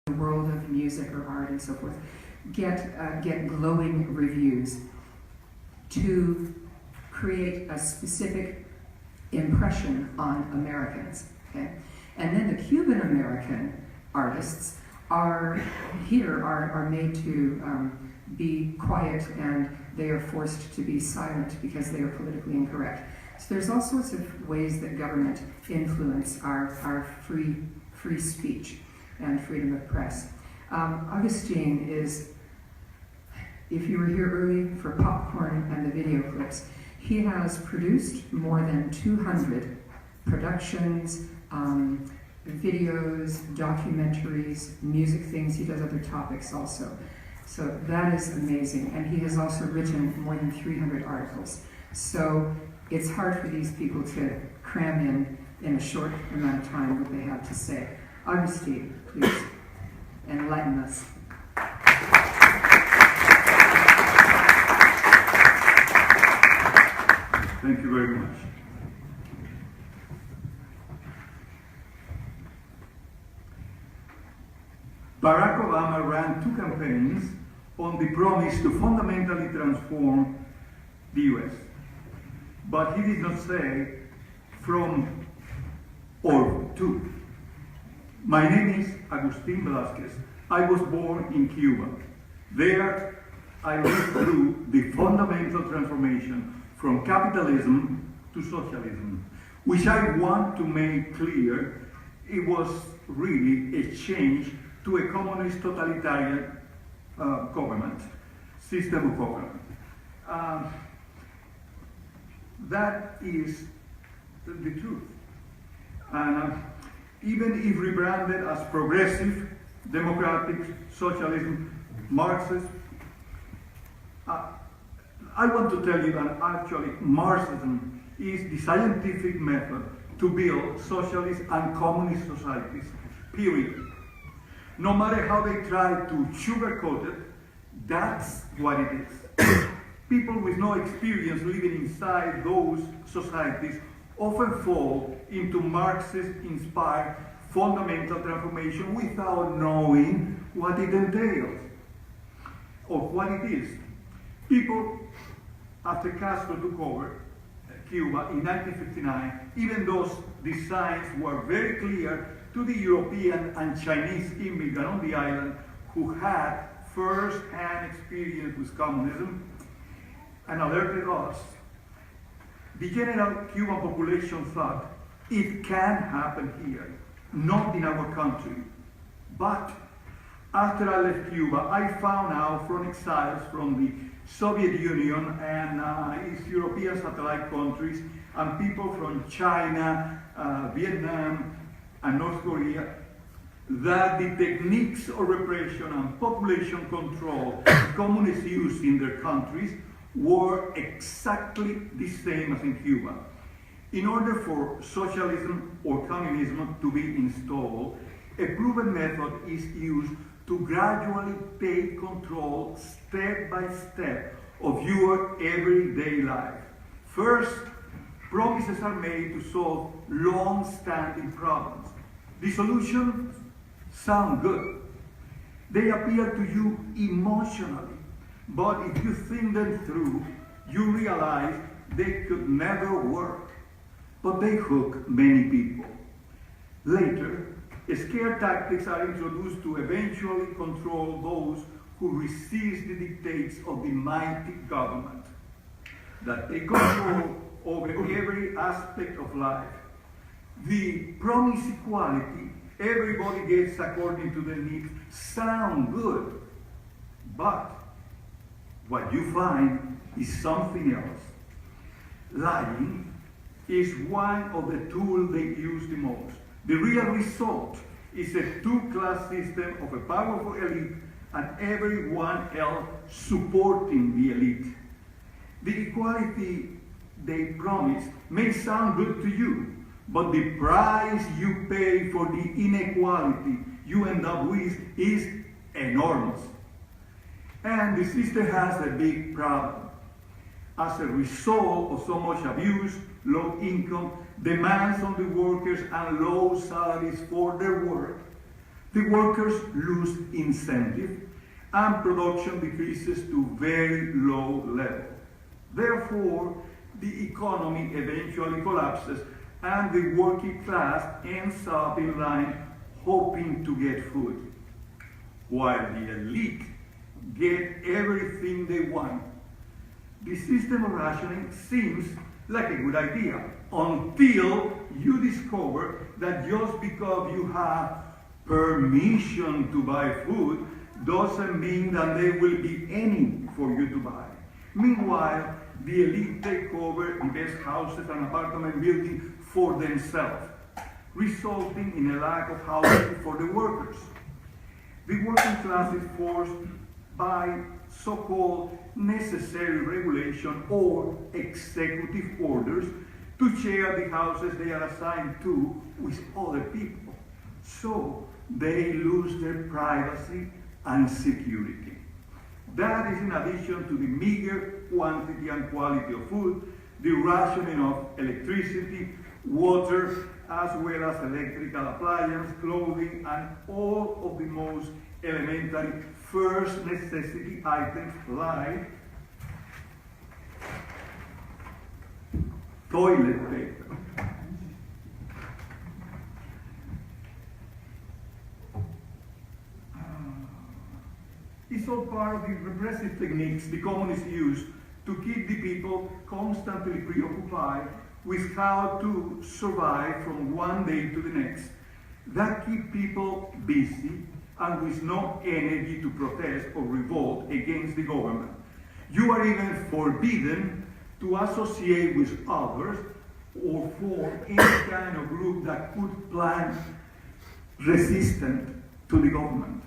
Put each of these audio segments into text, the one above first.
the world of music or art and so forth, get glowing reviews to create a specific impression on Americans. Okay? And then the Cuban American artists are made to be quiet, and they are forced to be silent because they are politically incorrect. So there's all sorts of ways that government influence our free speech and freedom of press. Augustine is, if you were here early for popcorn and the video clips, he has produced more than 200 productions, videos, documentaries, music things. He does other topics also. So that is amazing. And he has also written more than 300 articles. So it's hard for these people to cram in a short amount of time what they have to say. Agustin, please, enlighten us. Thank you very much. Barack Obama ran 2 campaigns on the promise to fundamentally transform the US. But he did not say from or to. My name is Agustin Blazquez. I was born in Cuba. There, I lived through the fundamental transformation from capitalism to socialism, which I want to make clear it was really a change to a communist totalitarian government, system of government. That is the truth. And even if rebranded as progressive, democratic, socialism, Marxist, I want to tell you that actually Marxism is the scientific method to build socialist and communist societies, period. No matter how they try to sugarcoat it, that's what it is. People with no experience living inside those societies often fall into Marxist-inspired fundamental transformation without knowing what it entails or what it is. People, after Castro took over Cuba in 1959, even those designs were very clear to the European and Chinese immigrant on the island who had first-hand experience with communism and alerted us. The general Cuban population thought it can happen here, not in our country. But after I left Cuba, I found out from exiles from the Soviet Union and East European satellite countries and people from China, Vietnam, and North Korea that the techniques of repression and population control communists used in their countries were exactly the same as in Cuba. In order for socialism or communism to be installed, a proven method is used to gradually take control step by step of your everyday life. First, promises are made to solve long-standing problems. The solutions sound good. They appeal to you emotionally. But if you think them through, you realize they could never work. But they hook many people. Later, scare tactics are introduced to eventually control those who resist the dictates of the mighty government that take control over every aspect of life. The promised equality, everybody gets according to their needs, sound good, but what you find is something else. Lying is one of the tools they use the most. The real result is a two-class system of a powerful elite and everyone else supporting the elite. The equality they promise may sound good to you, but the price you pay for the inequality you end up with is enormous. And the system has a big problem. As a result of so much abuse, low income, demands on the workers, and low salaries for their work, the workers lose incentive and production decreases to very low level. Therefore, the economy eventually collapses and the working class ends up in line hoping to get food, while the elite get everything they want. The system of rationing seems like a good idea until you discover that just because you have permission to buy food doesn't mean that there will be any for you to buy. Meanwhile, the elite take over the best houses and apartment buildings for themselves, resulting in a lack of housing for the workers. The working class is forced by so-called necessary regulation or executive orders to share the houses they are assigned to with other people. So they lose their privacy and security. That is in addition to the meager quantity and quality of food, the rationing of electricity, water, as well as electrical appliances, clothing, and all of the most elementary first necessity items like toilet paper. It's all part of the repressive techniques the communists use to keep the people constantly preoccupied with how to survive from one day to the next. That keep people busy and with no energy to protest or revolt against the government. You are even forbidden to associate with others or form any kind of group that could plan resistance to the government.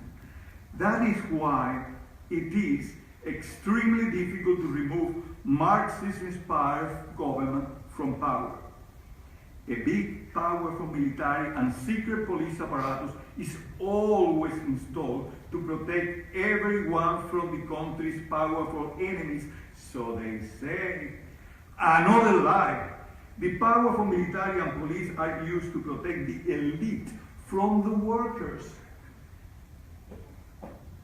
That is why it is extremely difficult to remove Marxist-inspired government from power. A big, powerful military and secret police apparatus is always installed to protect everyone from the country's powerful enemies, so they say. Another lie. The powerful military and police are used to protect the elite from the workers.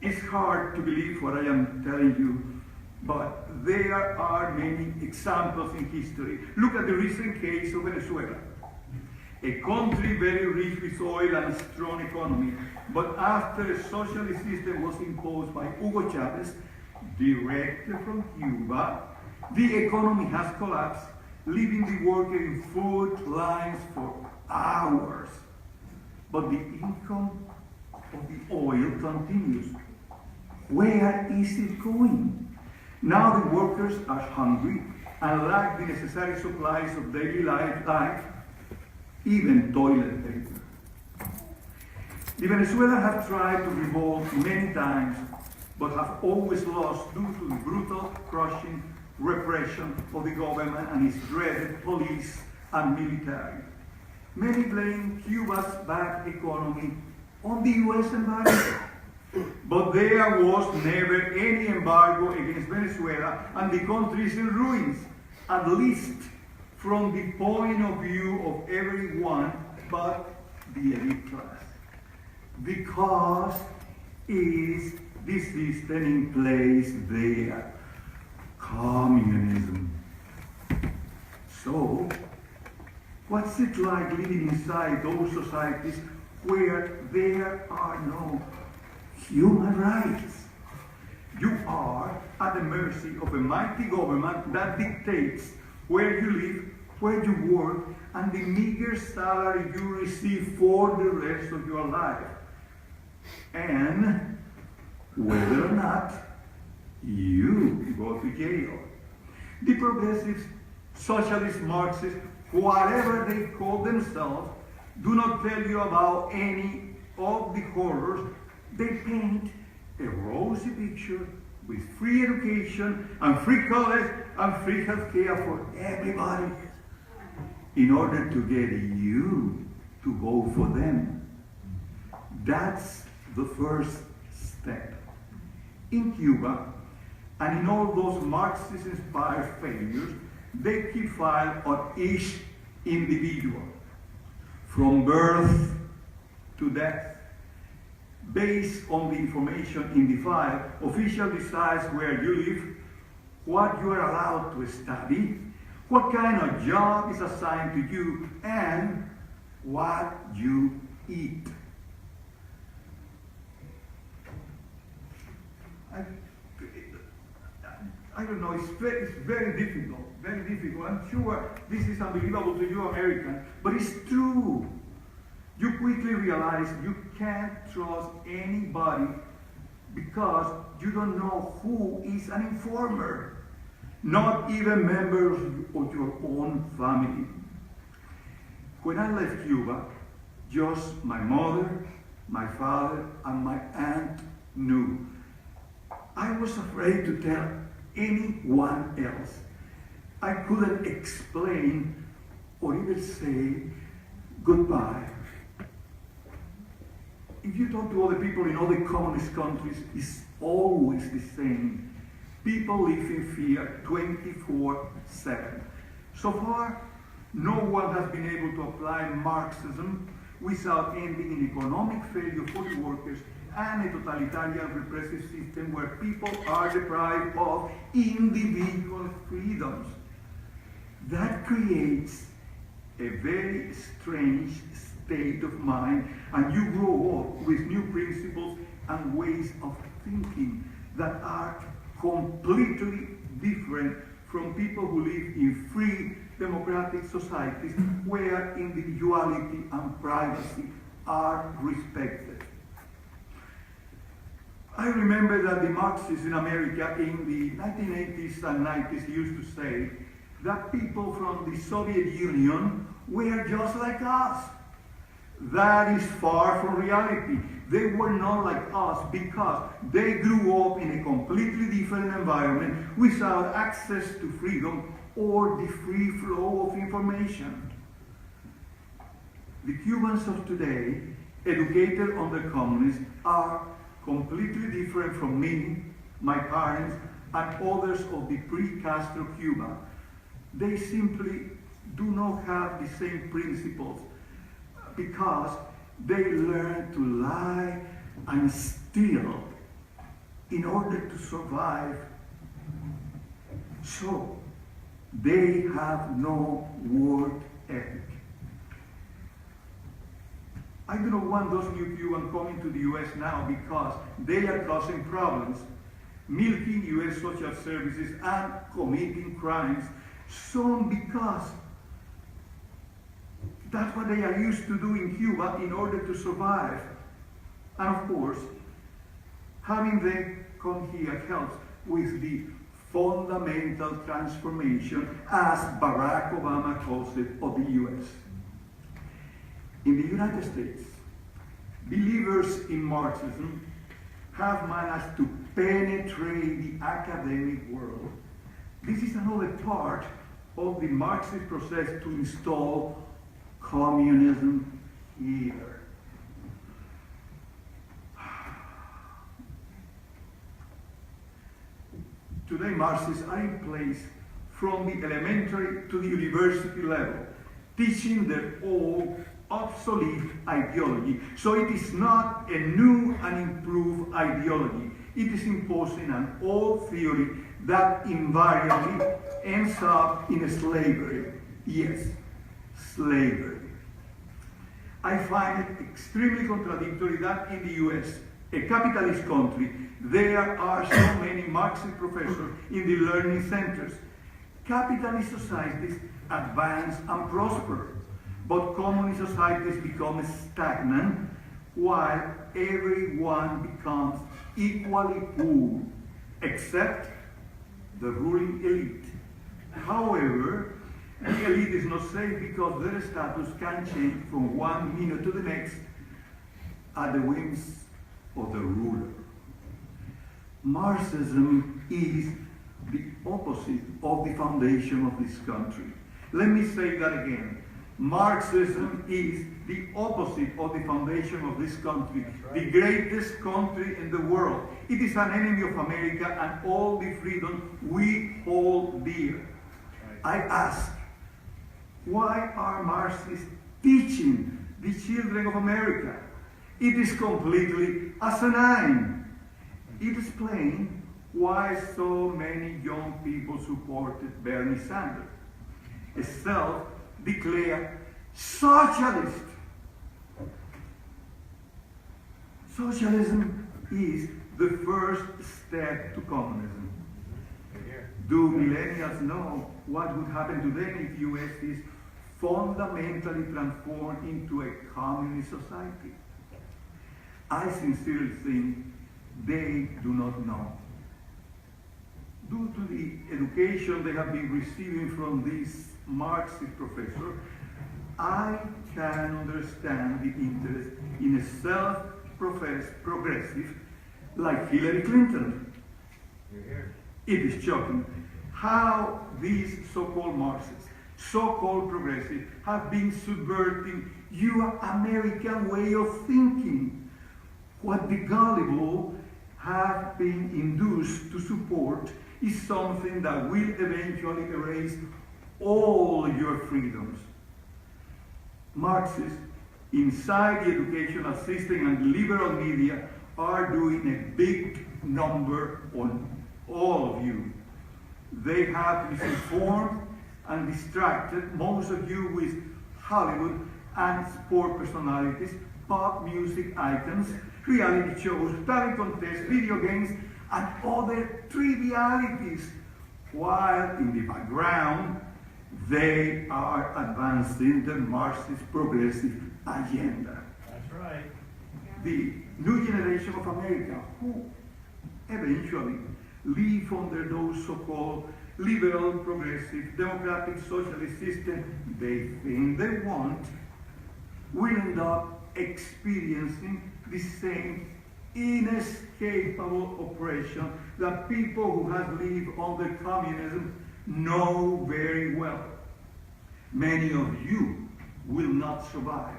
It's hard to believe what I am telling you, but there are many examples in history. Look at the recent case of Venezuela. A country very rich with oil and a strong economy, but after a socialist system was imposed by Hugo Chavez, directly from Cuba, the economy has collapsed, leaving the worker in food lines for hours. But the income of the oil continues. Where is it going? Now the workers are hungry and lack the necessary supplies of daily life, even toilet paper. The Venezuelans have tried to revolt many times, but have always lost due to the brutal, crushing repression of the government and its dreaded police and military. Many blame Cuba's bad economy on the US embargo. But there was never any embargo against Venezuela, and the country is in ruins, at least from the point of view of everyone but the elite class. Because is the system in place there? Communism. So, what's it like living inside those societies where there are no human rights? You are at the mercy of a mighty government that dictates where you live, where you work, and the meager salary you receive for the rest of your life. And whether or not you go to jail. The progressives, socialists, Marxists, whatever they call themselves, do not tell you about any of the horrors. They paint a rosy picture with free education and free college and free health care for everybody in order to get you to vote for them. That's the first step. In Cuba, and in all those Marxist-inspired failures, they keep file on each individual, from birth to death. based on the information in the file, official decides where you live, what you are allowed to study, what kind of job is assigned to you, and what you eat. I don't know, it's very difficult, very difficult. I'm sure this is unbelievable to you Americans, but it's true. You quickly realize you can't trust anybody because you don't know who is an informer, not even members of your own family. When I left Cuba, just my mother, my father, and my aunt knew. I was afraid to tell anyone else. I couldn't explain or even say goodbye. If you talk to other people in other communist countries, it's always the same. People live in fear 24/7. So far, no one has been able to apply Marxism without ending in economic failure for the workers and a totalitarian repressive system where people are deprived of individual freedoms. That creates a very strange state of mind, and you grow up with new principles and ways of thinking that are completely different from people who live in free democratic societies where individuality and privacy are respected. I remember that the Marxists in America in the 1980s and 90s used to say that people from the Soviet Union were just like us. That is far from reality. They were not like us because they grew up in a completely different environment without access to freedom or the free flow of information. The Cubans of today, educated under communists, are completely different from me, my parents, and others of the pre-Castro Cuba. They simply do not have the same principles because they learn to lie and steal in order to survive. So, they have no work ethic. I do not want those new Cubans coming to the US now because they are causing problems, milking US social services and committing crimes. Some because that's what they are used to do in Cuba in order to survive. And of course, having them come here helps with the fundamental transformation, as Barack Obama calls it, of the US. In the United States, believers in Marxism have managed to penetrate the academic world. This is another part of the Marxist process to install communism here. Today, Marxists are in place from the elementary to the university level, teaching their old obsolete ideology. So it is not a new and improved ideology. It is imposing an old theory that invariably ends up in slavery. Yes, slavery. I find it extremely contradictory that in the US, a capitalist country, there are so many Marxist professors in the learning centers. Capitalist societies advance and prosper, but communist societies become stagnant while everyone becomes equally poor, except the ruling elite. However, the elite is not safe because their status can change from one minute to the next at the whims of the ruler. Marxism is the opposite of the foundation of this country. Let me say that again. Marxism is the opposite of the foundation of this country, the greatest country in the world. It is an enemy of America and all the freedom we hold dear. I ask, why are Marxists teaching the children of America It is completely asinine. It explains why so many young people supported Bernie Sanders, a self-declared socialist. Socialism is the first step to communism. Do millennials know what would happen to them if US is fundamentally transformed into a communist society? I sincerely think they do not know. Due to the education they have been receiving from this Marxist professor, I can understand the interest in a self-professed progressive like Hillary Clinton. It is shocking how these so-called Marxists, so-called progressives, have been subverting your American way of thinking. What the gullible have been induced to support is something that will eventually erase all your freedoms. Marxists inside the educational system and liberal media are doing a big number on all of you. They have misinformed and distracted most of you with Hollywood and sport personalities, pop music icons, reality shows, talent contests, video games, and other trivialities, while in the background they are advancing the Marxist progressive agenda. That's right. The new generation of America, who eventually live under those so-called liberal, progressive, democratic, socialist system they think they want, will end up experiencing the same inescapable oppression that people who have lived under communism know very well. Many of you will not survive.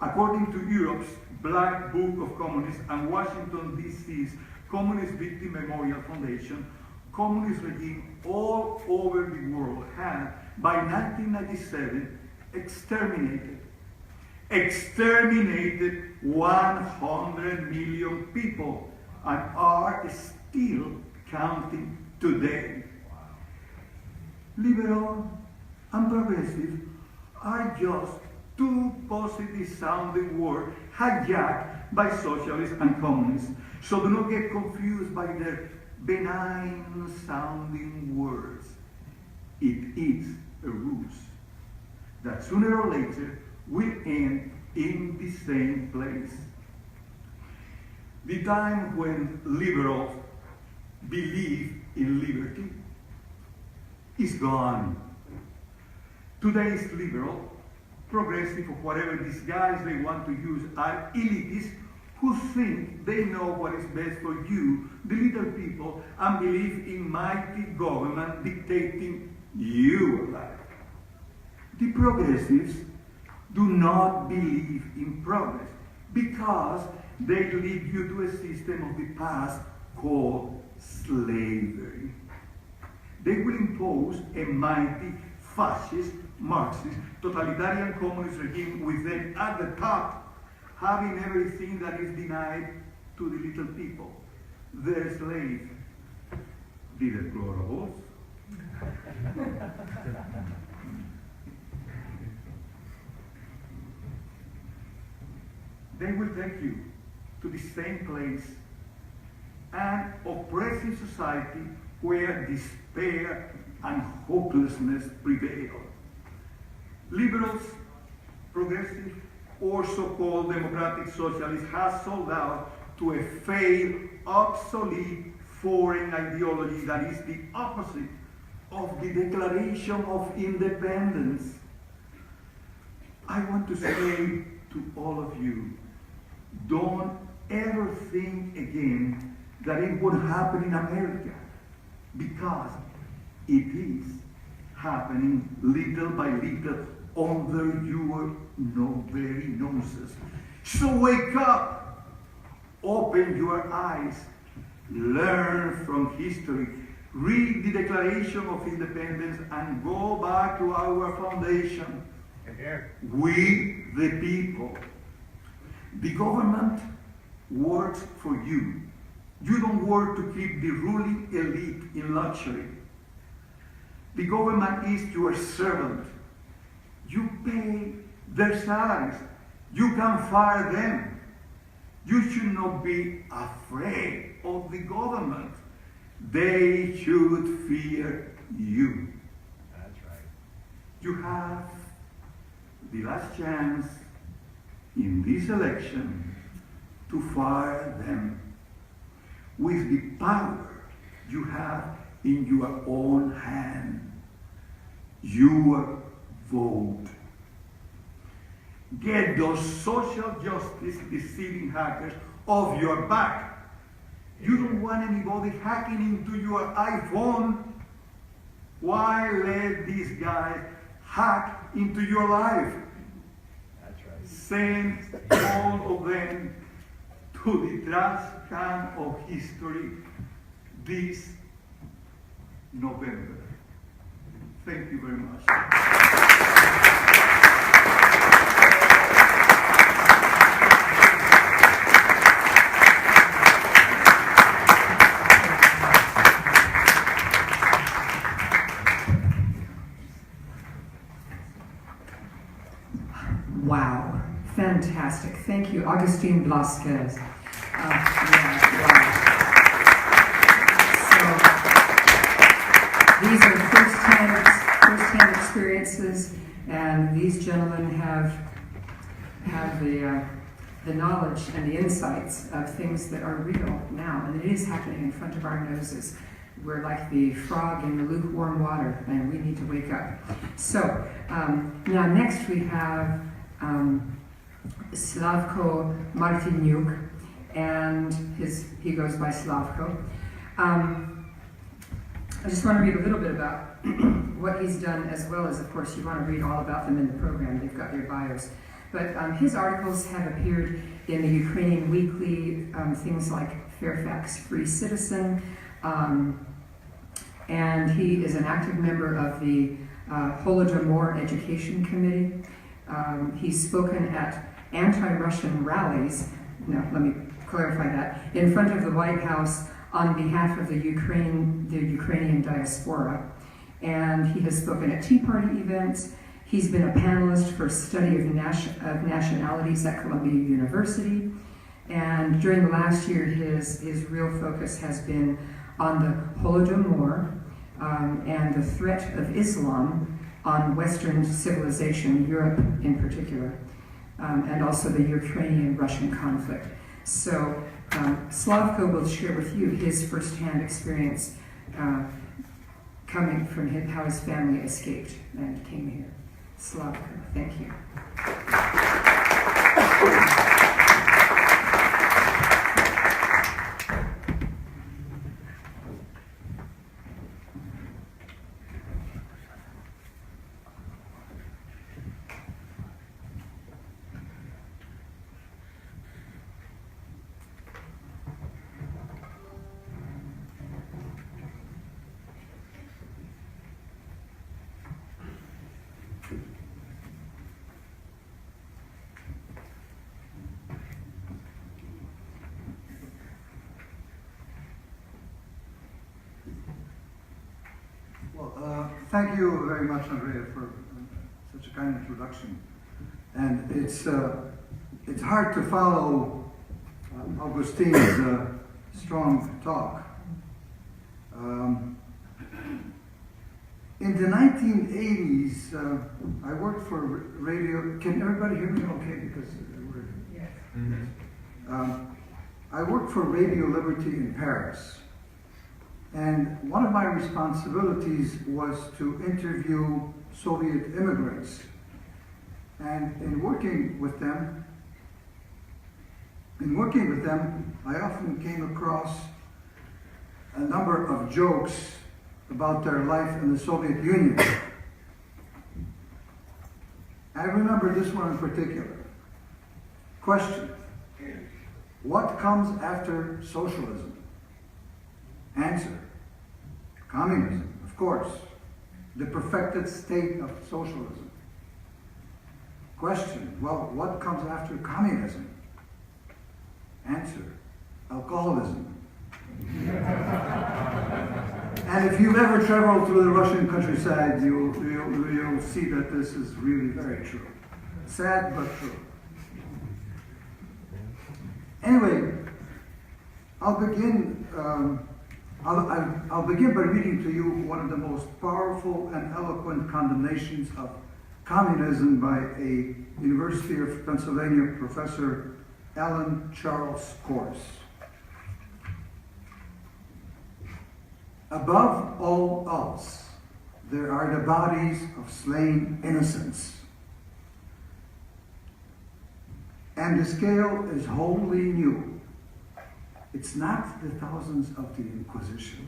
According to Europe's Black Book of Communists and Washington, D.C.'s Communist Victim Memorial Foundation, communist regimes all over the world have, by 1997, exterminated 100 million people and are still counting today. Liberal and progressive are just two positive sounding words hijacked by socialists and communists. So do not get confused by their benign sounding words. It is a ruse that sooner or later will end in the same place. The time when liberals believe in liberty is gone. Today's liberal, progressive, or whatever disguise they want to use, are elitists who think they know what is best for you, the little people, and believe in mighty government dictating your life. The progressives do not believe in progress because they lead you to a system of the past called slavery. They will impose a mighty fascist, Marxist, totalitarian communist regime with them at the top, having everything that is denied to the little people, their slaves, the deplorables. They will take you to the same place, an oppressive society where despair and hopelessness prevail. Liberals, progressive, or so-called democratic socialists have sold out to a failed, obsolete, foreign ideology that is the opposite of the Declaration of Independence. I want to say to all of you, don't ever think again that it would happen in America, because it is happening little by little under your very noses. So wake up, open your eyes, learn from history, read the Declaration of Independence, and go back to our foundation. We, the people. The government works for you. You don't work to keep the ruling elite in luxury. The government is your servant. You pay their salaries. You can fire them. You should not be afraid of the government. They should fear you. That's right. You have the last chance in this election to fire them with the power you have in your own hand. Your vote. Get those social justice deceiving hackers off your back. You don't want anybody hacking into your iPhone. Why let these guys hack into your life? That's right. Send all of them to the trash can of history this November. Thank you very much. Wow, fantastic. Thank you, Agustin Blazquez. Wow. So, these are first-hand experiences, and these gentlemen have the knowledge and the insights of things that are real now, and it is happening in front of our noses. We're like the frog in the lukewarm water, and we need to wake up. So, now next we have Slavko Martyniuk, and he goes by Slavko. I just want to read a little bit about what he's done, as well as, of course, you want to read all about them in the program. They've got their bios. But his articles have appeared in the Ukrainian Weekly, things like Fairfax Free Citizen, and he is an active member of the Holodomor Education Committee. He's spoken at anti-Russian rallies, now let me clarify that, in front of the White House on behalf of the Ukrainian diaspora. And he has spoken at Tea Party events. He's been a panelist for study of nationalities at Columbia University. And during the last year, his real focus has been on the Holodomor and the threat of Islam on Western civilization, Europe in particular, and also the Ukrainian-Russian conflict. So Slavko will share with you his firsthand experience coming from how his family escaped and came here. Slavko, thank you. Thank you very much, Andrea, for such a kind introduction. And it's hard to follow Augustin's strong talk. In the 1980s, I worked for radio. Can everybody hear me okay? Because we're, Yes. I worked for Radio Liberty in Paris. And one of my responsibilities was to interview Soviet immigrants. And in working with them, I often came across a number of jokes about their life in the Soviet Union. I remember this one in particular. Question: what comes after socialism? Answer: communism, of course, the perfected state of socialism. Question: well, what comes after communism? Answer: alcoholism. And if you've ever traveled through the Russian countryside, you'll see that this is really very true. Sad, but true. Anyway, I'll begin by reading to you one of the most powerful and eloquent condemnations of communism by a University of Pennsylvania professor, Alan Charles Course. Above all else, there are the bodies of slain innocents. And the scale is wholly new. It's not the thousands of the Inquisition.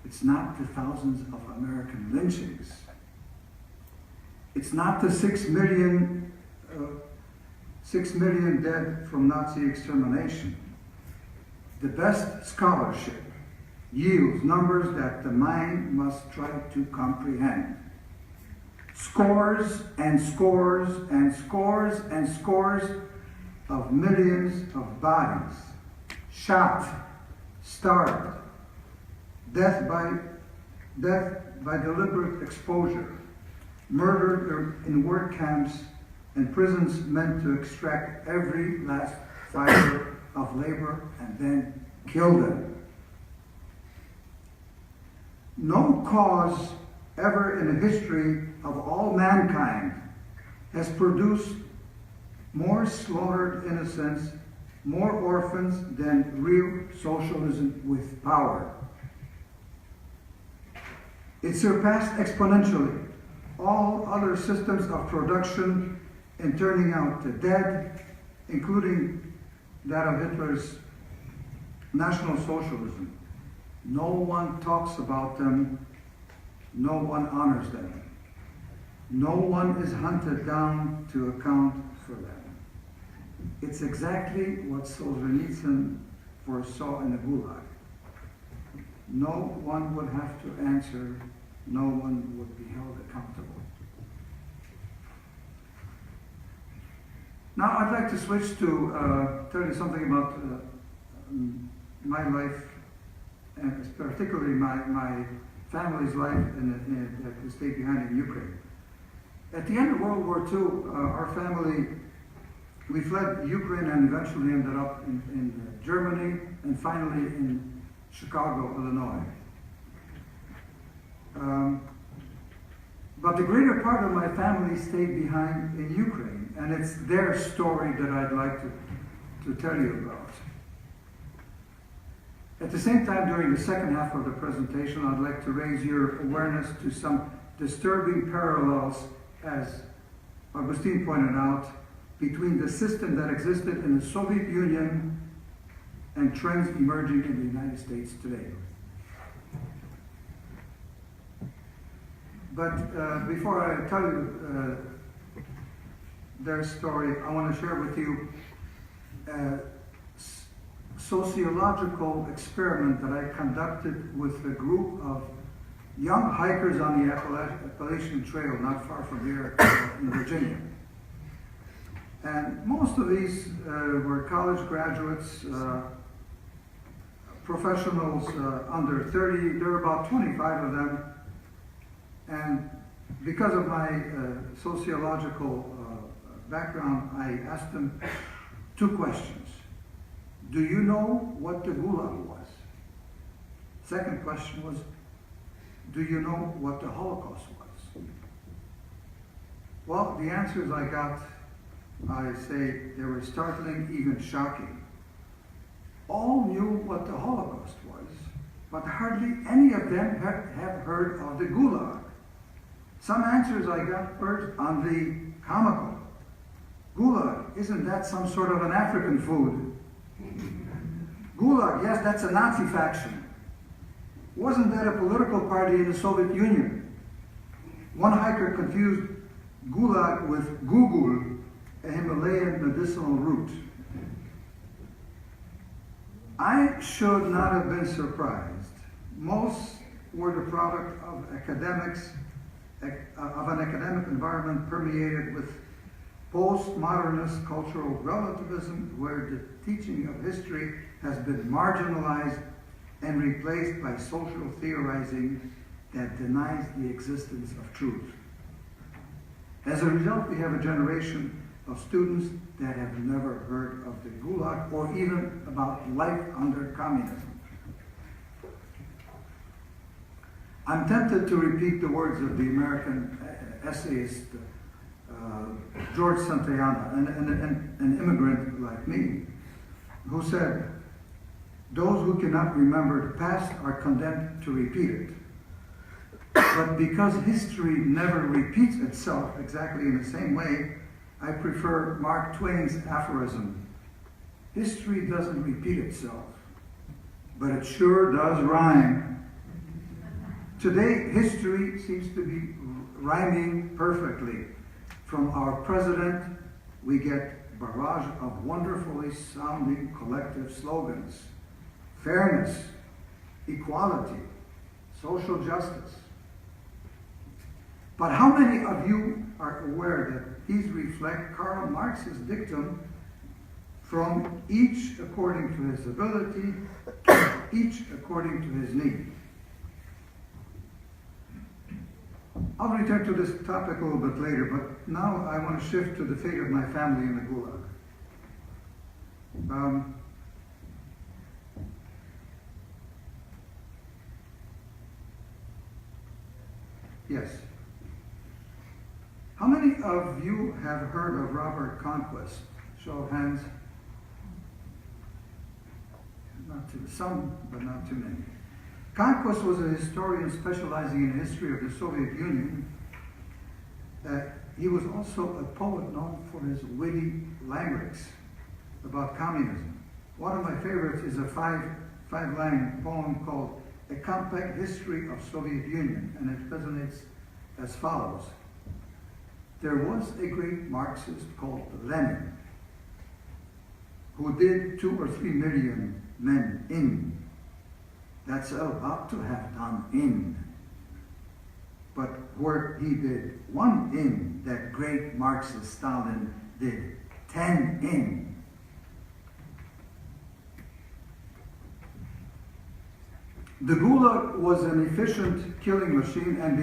It's not the thousands of American lynchings. It's not the 6 million dead from Nazi extermination. The best scholarship yields numbers that the mind must try to comprehend. Scores and scores and scores and scores of millions of bodies, shot, starved, death by deliberate exposure, murdered in work camps and prisons meant to extract every last fiber of labor and then kill them. No cause ever in the history of all mankind has produced more slaughtered innocents, more orphans than real socialism with power. It surpassed exponentially all other systems of production in turning out the dead, including that of Hitler's National Socialism. No one talks about them. No one honors them. No one is hunted down to account for them. It's exactly what Solzhenitsyn foresaw in the Gulag. No one would have to answer. No one would be held accountable. Now I'd like to switch to tell you something about my life, and particularly my family's life that we stayed behind in Ukraine. At the end of World War II, our family, we fled Ukraine and eventually ended up in Germany and finally in Chicago, Illinois. But the greater part of my family stayed behind in Ukraine, and it's their story that I'd like to tell you about. At the same time, during the second half of the presentation, I'd like to raise your awareness to some disturbing parallels, as Agustin pointed out, between the system that existed in the Soviet Union and trends emerging in the United States today. But before I tell you their story, I want to share with you a sociological experiment that I conducted with a group of young hikers on the Appalachian Trail, not far from here in Virginia. And most of these were college graduates, professionals under 30. There were about 25 of them. And because of my sociological background, I asked them two questions. Do you know what the Gulag was? Second question was, do you know what the Holocaust was? Well, the answers I got, I say, they were startling, even shocking. All knew what the Holocaust was, but hardly any of them have heard of the Gulag. Some answers I got first on the comical. Gulag, isn't that some sort of an African food? Gulag, yes, that's a Nazi faction. Wasn't that a political party in the Soviet Union? One hiker confused Gulag with Gugul, a Himalayan medicinal root. I should not have been surprised. Most were the product of an academic environment permeated with postmodernist cultural relativism, where the teaching of history has been marginalized and replaced by social theorizing that denies the existence of truth. As a result, we have a generation of students that have never heard of the Gulag or even about life under communism. I'm tempted to repeat the words of the American essayist George Santayana, an immigrant like me, who said, "Those who cannot remember the past are condemned to repeat it. But because history never repeats itself exactly in the same way, I prefer Mark Twain's aphorism, 'History doesn't repeat itself, but it sure does rhyme.'" Today, history seems to be rhyming perfectly. From our president, we get barrage of wonderfully sounding collective slogans: fairness, equality, social justice. But how many of you are aware that these reflect Karl Marx's dictum from each according to his ability, each according to his need? I'll return to this topic a little bit later, but now I want to shift to the fate of my family in the Gulag. Yes. How many of you have heard of Robert Conquest? Show of hands. Not too, some, but not too many. Conquest was a historian specializing in the history of the Soviet Union. He was also a poet known for his witty limericks about communism. One of my favorites is a five-line poem called "A Compact History of Soviet Union," and it resonates as follows. There was a great Marxist called Lenin, who did 2 or 3 million men in. That's about to have done in. But where he did 1 in, that great Marxist Stalin did 10 in. The Gulag was an efficient killing machine and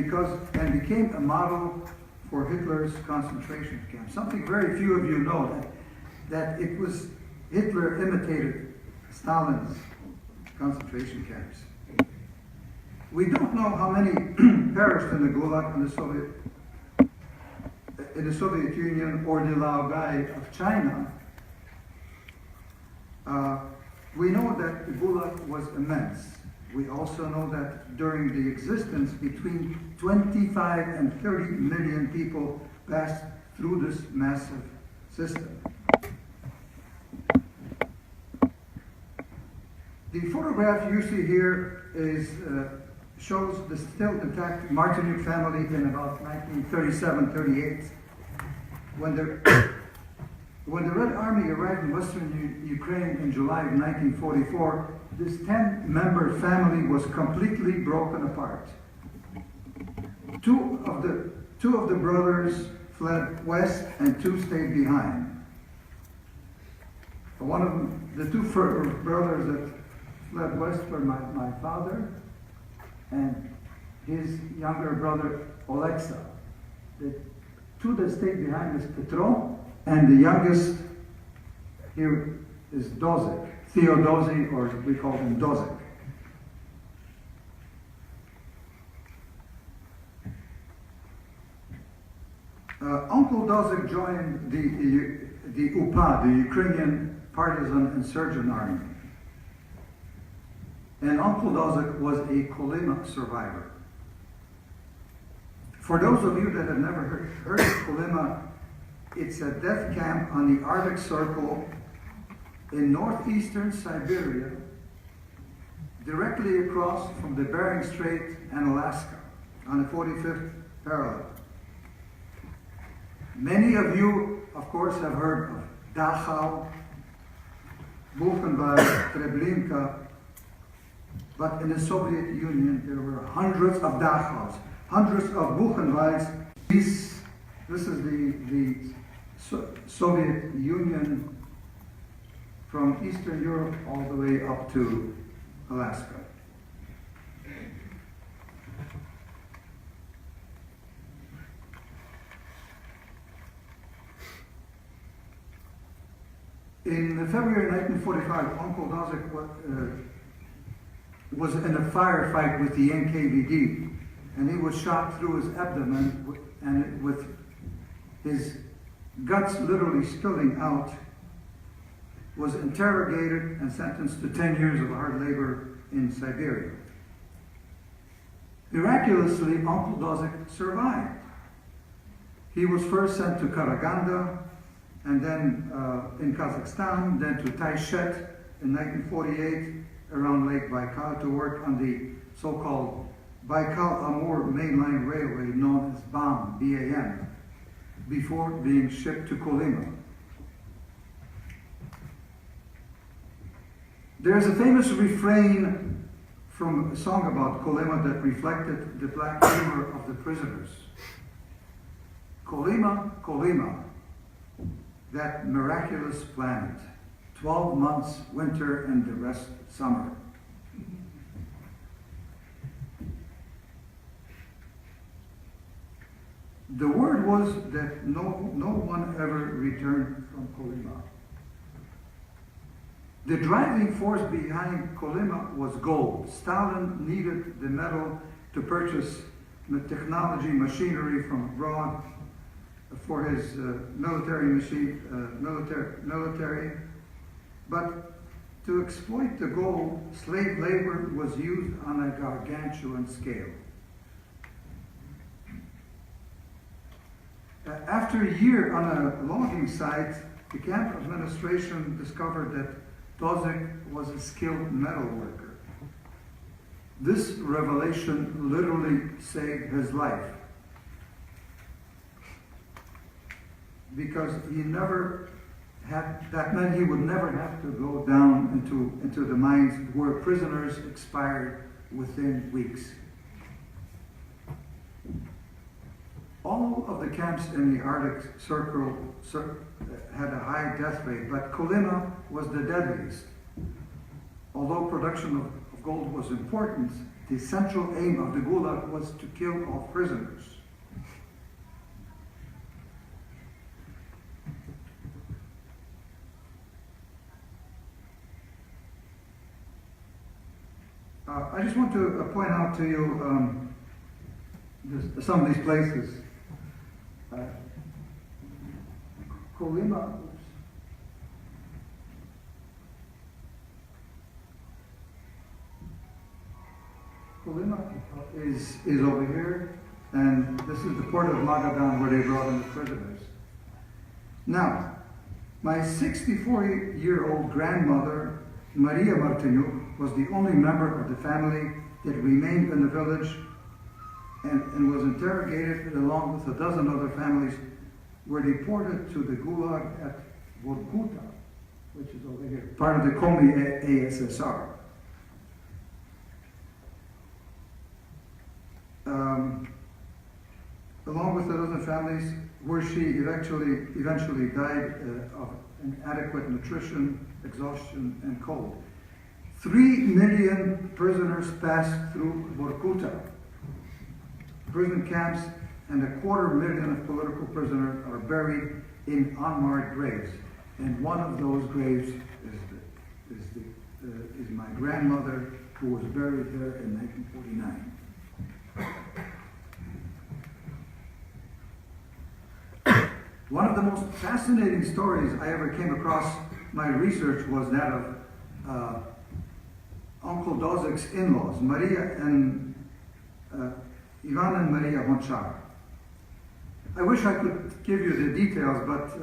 became a model for Hitler's concentration camp. Something very few of you know, that it was Hitler imitated Stalin's concentration camps. We don't know how many perished in the Gulag in the Soviet Union or the Laogai of China. We know that the Gulag was immense. We also know that during the existence, between 25 and 30 million people passed through this massive system. The photograph you see here shows the still intact Martyniuk family in about 1937-38. When the Red Army arrived in Western Ukraine in July of 1944, this 10-member family was completely broken apart. Two of the brothers fled west and 2 stayed behind. One of them, the 2 brothers that fled west were my father and his younger brother Olexa. The 2 that stayed behind is Petro, and the youngest here is Dozek, Theodosi, or we call him Dozek. Uncle Dozek joined the UPA, the Ukrainian Partisan Insurgent Army. And Uncle Dozek was a Kolyma survivor. For those of you that have never heard of Kolyma, it's a death camp on the Arctic Circle in northeastern Siberia, directly across from the Bering Strait and Alaska, on the 45th parallel. Many of you, of course, have heard of Dachau, Buchenwald, Treblinka, but in the Soviet Union there were hundreds of Dachaus, hundreds of Buchenwalds. This is the Soviet Union from Eastern Europe all the way up to Alaska. In February 1945, Uncle Dosek was in a firefight with the NKVD, and he was shot through his abdomen, and with his guts literally spilling out, was interrogated and sentenced to 10 years of hard labor in Siberia. Miraculously, Uncle Dosek survived. He was first sent to Karaganda, and then in Kazakhstan, then to Taishet in 1948 around Lake Baikal to work on the so-called Baikal-Amur mainline railway known as BAM, B-A-M, before being shipped to Kolyma. There's a famous refrain from a song about Kolyma that reflected the black humor of the prisoners. Kolyma, Kolyma, that miraculous planet, 12 months winter and the rest summer. The word was that no one ever returned from Kolyma. The driving force behind Kolyma was gold. Stalin needed the metal to purchase the technology, machinery from abroad for his military, but to exploit the gold, slave labor was used on a gargantuan scale. After a year on a logging site, the camp administration discovered that Dosek was a skilled metal worker. This revelation literally saved his life, because he never had, that meant he would never have to go down into the mines where prisoners expired within weeks. All of the camps in the Arctic Circle had a high death rate, but Kolyma was the deadliest. Although production of gold was important, the central aim of the Gulag was to kill all prisoners. I just want to point out to you some of these places. Kolyma, is over here, and this is the port of Magadan where they brought in the prisoners. Now, my 64-year-old grandmother, Maria Martyniuk, was the only member of the family that remained in the village and was interrogated along with a dozen other families, were deported to the Gulag at Vorkuta, which is over here, part of the Komi ASSR. Along with the dozen families, where she eventually died of inadequate nutrition, exhaustion, and cold. 3 million prisoners passed through Vorkuta. Prison camps, and 250,000 of political prisoners are buried in unmarked graves. And one of those graves is my grandmother, who was buried there in 1949. One of the most fascinating stories I ever came across my research was that of Uncle Dosek's in-laws, Maria and Ivan and Maria Honchar. I wish I could give you the details, but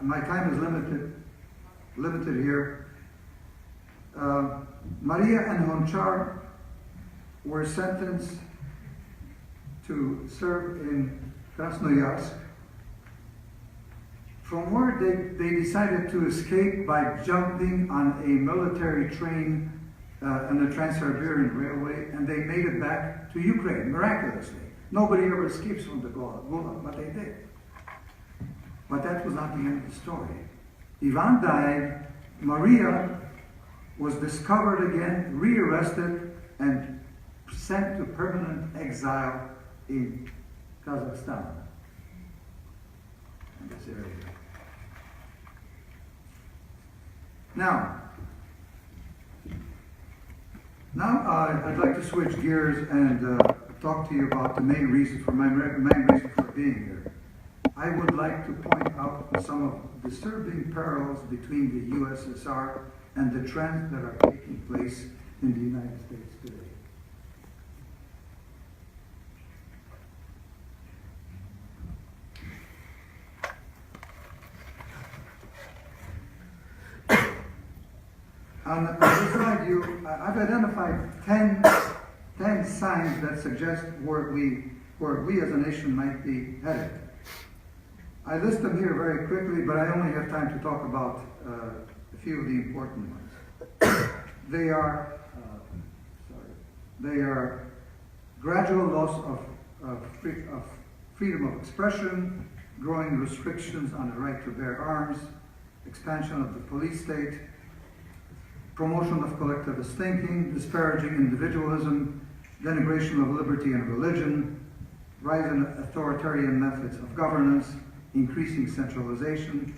my time is limited here. Maria and Honchar were sentenced to serve in Krasnoyarsk, from where they decided to escape by jumping on a military train on the Trans-Siberian Railway, and they made it back to Ukraine, miraculously. Nobody ever escapes from the Gulag, but they did. But that was not the end of the story. Ivan died, Maria was discovered again, rearrested, and sent to permanent exile in Kazakhstan. In this area. Now I'd like to switch gears and talk to you about the main reason for being here. I would like to point out some of the disturbing parallels between the USSR and the trends that are taking place in the United States today. On this slide, I've identified 10 signs that suggest where we as a nation might be headed. I list them here very quickly, but I only have time to talk about a few of the important ones. They are gradual loss of freedom of expression, growing restrictions on the right to bear arms, expansion of the police state, promotion of collectivist thinking, disparaging individualism, denigration of liberty and religion, rise in authoritarian methods of governance, increasing centralization,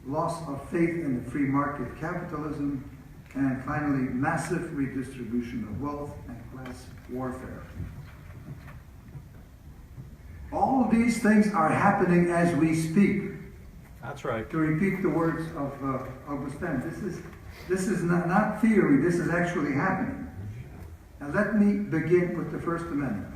loss of faith in the free market capitalism, and finally, massive redistribution of wealth and class warfare. All of these things are happening as we speak. That's right. To repeat the words of Augustin, this is not theory, this is actually happening. And let me begin with the First Amendment.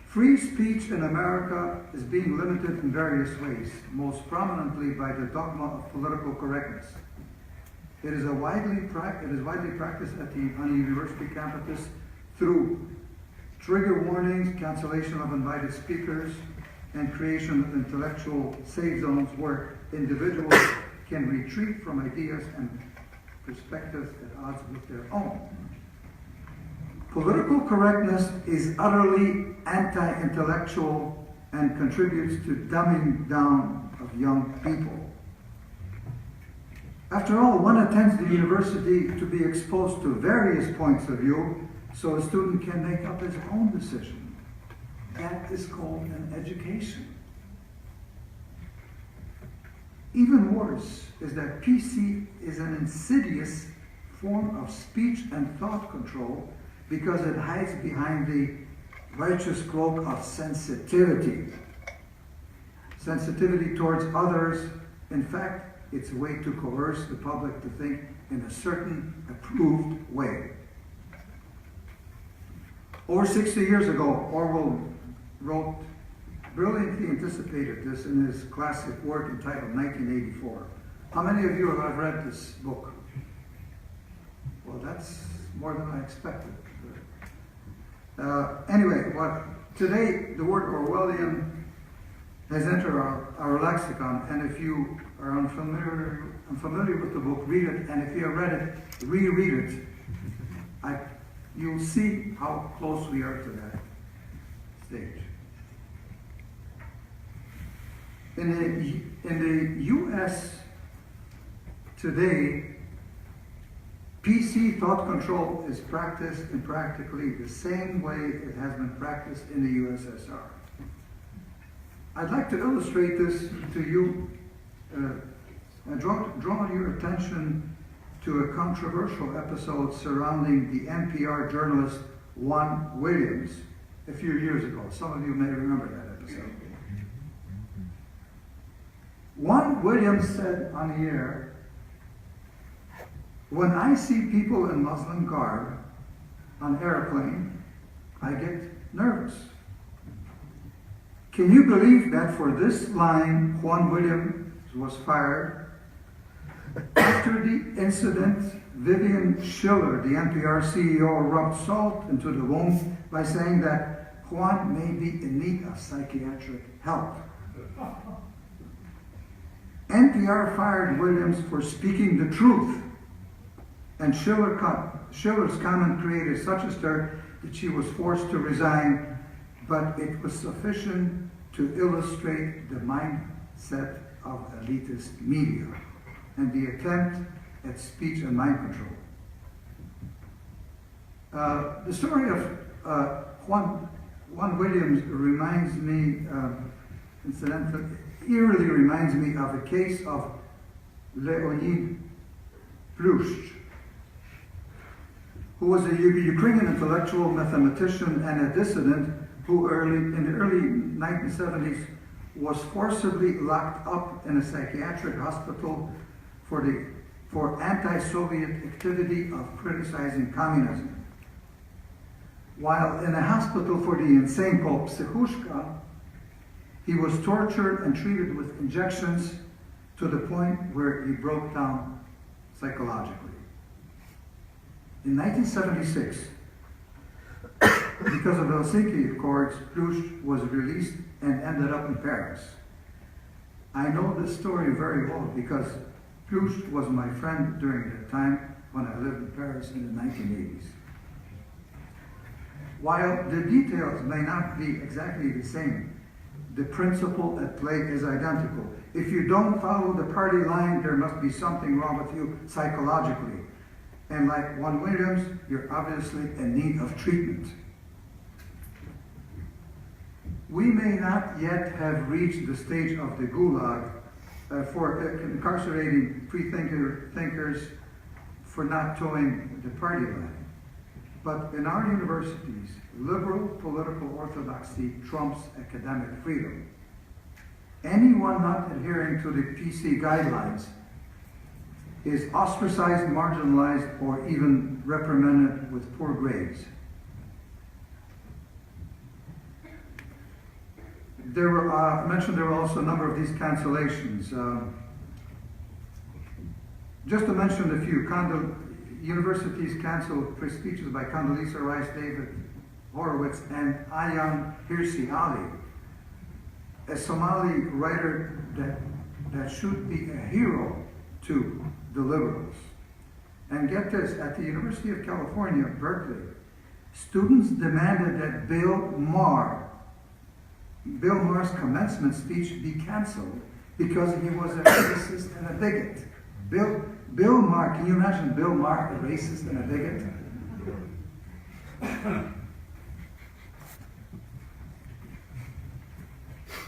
Free speech in America is being limited in various ways, most prominently by the dogma of political correctness. It is widely practiced on university campuses through trigger warnings, cancellation of invited speakers, and creation of intellectual safe zones where individuals can retreat from ideas and perspectives at odds with their own. Political correctness is utterly anti-intellectual and contributes to dumbing down of young people. After all, one attends the university to be exposed to various points of view so a student can make up his own decision. That is called an education. Even worse is that PC is an insidious form of speech and thought control because it hides behind the righteous cloak of sensitivity. Sensitivity towards others, in fact, it's a way to coerce the public to think in a certain approved way. Over 60 years ago, Orwell brilliantly anticipated this in his classic work entitled 1984. How many of you have read this book? Well, that's more than I expected. Anyway, today the word Orwellian has entered our lexicon, and if you are unfamiliar with the book, read it, and if you have read it, reread it. You'll see how close we are to that stage. In the U.S. today, PC thought control is practiced in practically the same way it has been practiced in the USSR. I'd like to illustrate this to you and draw your attention to a controversial episode surrounding the NPR journalist Juan Williams a few years ago. Some of you may remember that episode. Juan Williams said on the air, "When I see people in Muslim garb on an airplane, I get nervous." Can you believe that for this line, Juan Williams was fired? After the incident, Vivian Schiller, the NPR CEO, rubbed salt into the wound by saying that Juan may be in need of psychiatric help. NPR fired Williams for speaking the truth, and Schiller's comment created such a stir that she was forced to resign but it was sufficient to illustrate the mindset of elitist media and the attempt at speech and mind control. The story of Juan Williams reminds me, incidentally, eerily reminds me of the case of Leonid Plющ, who was a Ukrainian intellectual, mathematician, and a dissident who in the early 1970s was forcibly locked up in a psychiatric hospital for anti-Soviet activity of criticizing communism. While in a hospital for the insane called Psychushka, he was tortured and treated with injections to the point where he broke down psychologically. In 1976, because of the Helsinki Accords, Plющ was released and ended up in Paris. I know this story very well because Plющ was my friend during the time when I lived in Paris in the 1980s. While the details may not be exactly the same, the principle at play is identical. If you don't follow the party line, there must be something wrong with you psychologically. And like Juan Williams, you're obviously in need of treatment. We may not yet have reached the stage of the Gulag for incarcerating free-thinkers for not towing the party line. But in our universities, liberal political orthodoxy trumps academic freedom. Anyone not adhering to the PC guidelines is ostracized, marginalized, or even reprimanded with poor grades. I mentioned there were also a number of these cancellations. Just to mention a few, universities canceled free speeches by Condoleezza Rice, David Horowitz, and Ayaan Hirsi Ali, a Somali writer that should be a hero to the liberals. And get this, at the University of California, Berkeley, students demanded that Bill Maher's commencement speech be canceled because he was a racist and a bigot. Bill Maher, can you imagine Bill Maher, a racist and a bigot?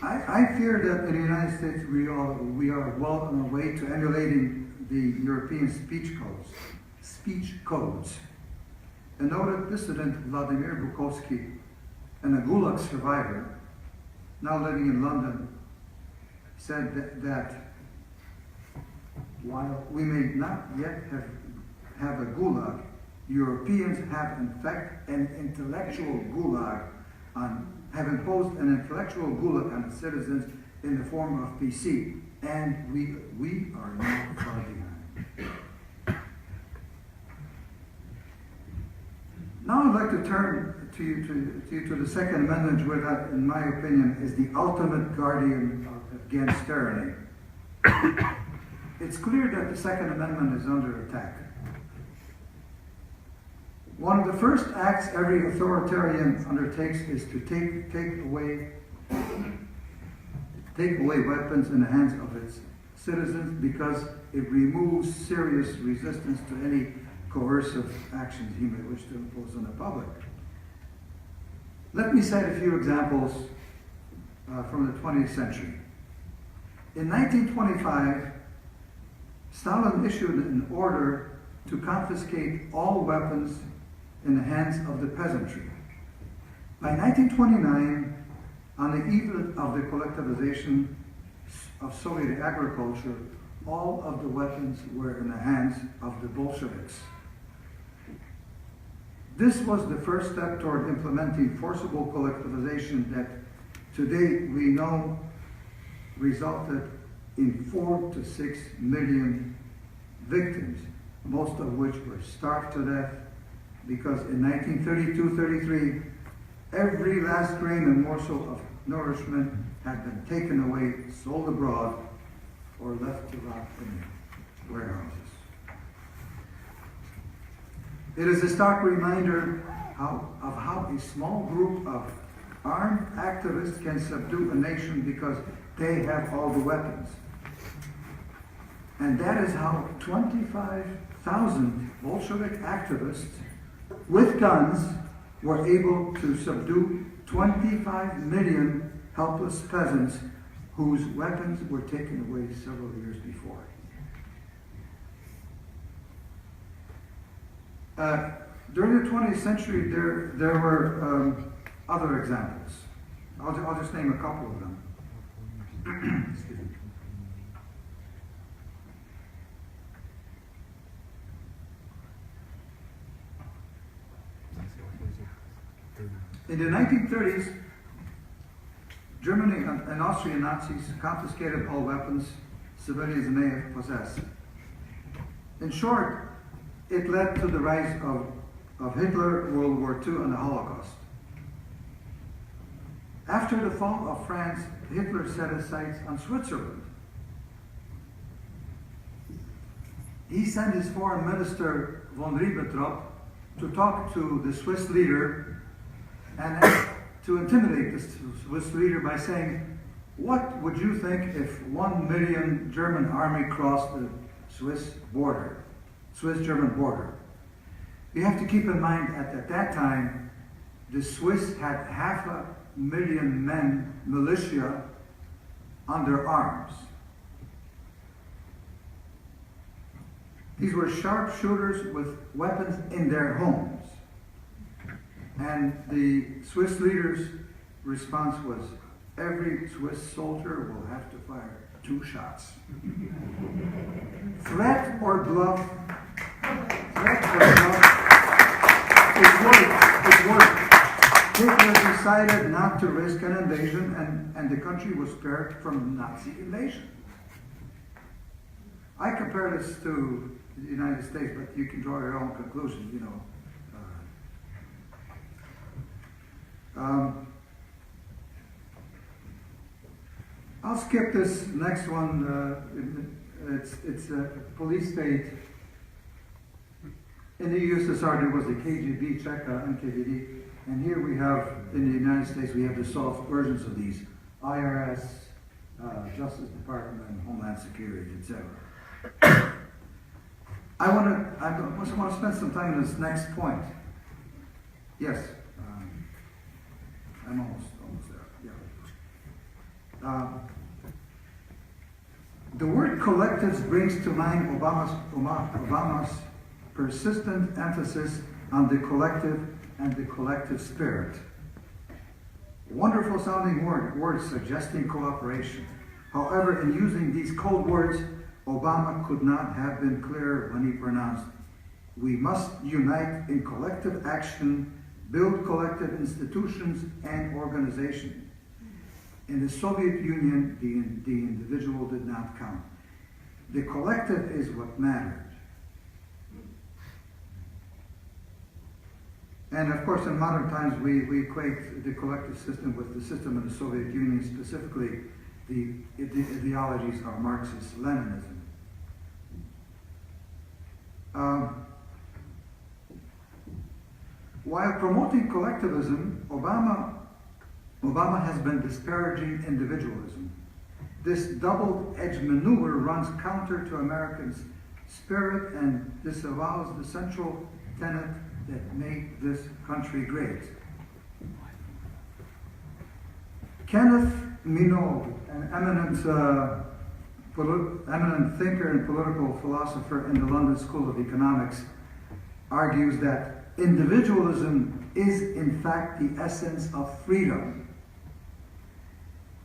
I fear that in the United States we are well on our way to emulating the European speech codes. A noted dissident, Vladimir Bukovsky, and a Gulag survivor, now living in London, said that while we may not yet have a Gulag, Europeans have in fact an intellectual Gulag have imposed an intellectual Gulag on citizens in the form of PC, and we are not far behind. Now I'd like to turn to the Second Amendment, where that, in my opinion, is the ultimate guardian against tyranny. It's clear that the Second Amendment is under attack. One of the first acts every authoritarian undertakes is to take away weapons in the hands of its citizens because it removes serious resistance to any coercive actions he may wish to impose on the public. Let me cite a few examples from the 20th century. In 1925, Stalin issued an order to confiscate all weapons in the hands of the peasantry. By 1929, on the eve of the collectivization of Soviet agriculture, all of the weapons were in the hands of the Bolsheviks. This was the first step toward implementing forcible collectivization that today we know resulted in 4 to 6 million victims, most of which were starved to death because in 1932-33, every last grain and morsel of nourishment had been taken away, sold abroad, or left to rot in warehouses. It is a stark reminder of how a small group of armed activists can subdue a nation because they have all the weapons. And that is how 25,000 Bolshevik activists with guns were able to subdue 25 million helpless peasants whose weapons were taken away several years before. During the 20th century, there were other examples. I'll just name a couple of them. Excuse me. In the 1930s, Germany and Austrian Nazis confiscated all weapons civilians may have possessed. In short, it led to the rise of Hitler, World War II, and the Holocaust. After the fall of France, Hitler set his sights on Switzerland. He sent his foreign minister, von Ribbentrop, to talk to the Swiss leader and to intimidate the Swiss leader by saying, what would you think if 1 million German army crossed the Swiss-German border? You have to keep in mind at that time, the Swiss had 500,000 men, militia, under arms. These were sharpshooters with weapons in their homes. And the Swiss leader's response was, every Swiss soldier will have to fire 2 shots. Threat or bluff? It worked. Hitler decided not to risk an invasion, and the country was spared from Nazi invasion. I compare this to the United States, but you can draw your own conclusions, you know. I'll skip this next one. It's a police state. In the USSR, there was the KGB, Cheka, NKVD, and here we have, in the United States, we have the soft versions of these: IRS, Justice Department, Homeland Security, etc. I want to spend some time on this next point. Yes, I'm almost there. Yeah. The word collectives brings to mind Obama's persistent emphasis on the collective and the collective spirit. Wonderful sounding words suggesting cooperation. However, in using these code words, Obama could not have been clearer when he pronounced, "We must unite in collective action, build collective institutions and organization." In the Soviet Union, the individual did not count. The collective is what mattered. And of course, in modern times, we equate the collective system with the system of the Soviet Union, specifically the ideologies of Marxist-Leninism. While promoting collectivism, Obama has been disparaging individualism. This double-edged maneuver runs counter to American spirit and disavows the central tenet that made this country great. Kenneth Minogue, an eminent thinker and political philosopher in the London School of Economics, argues that individualism is in fact the essence of freedom.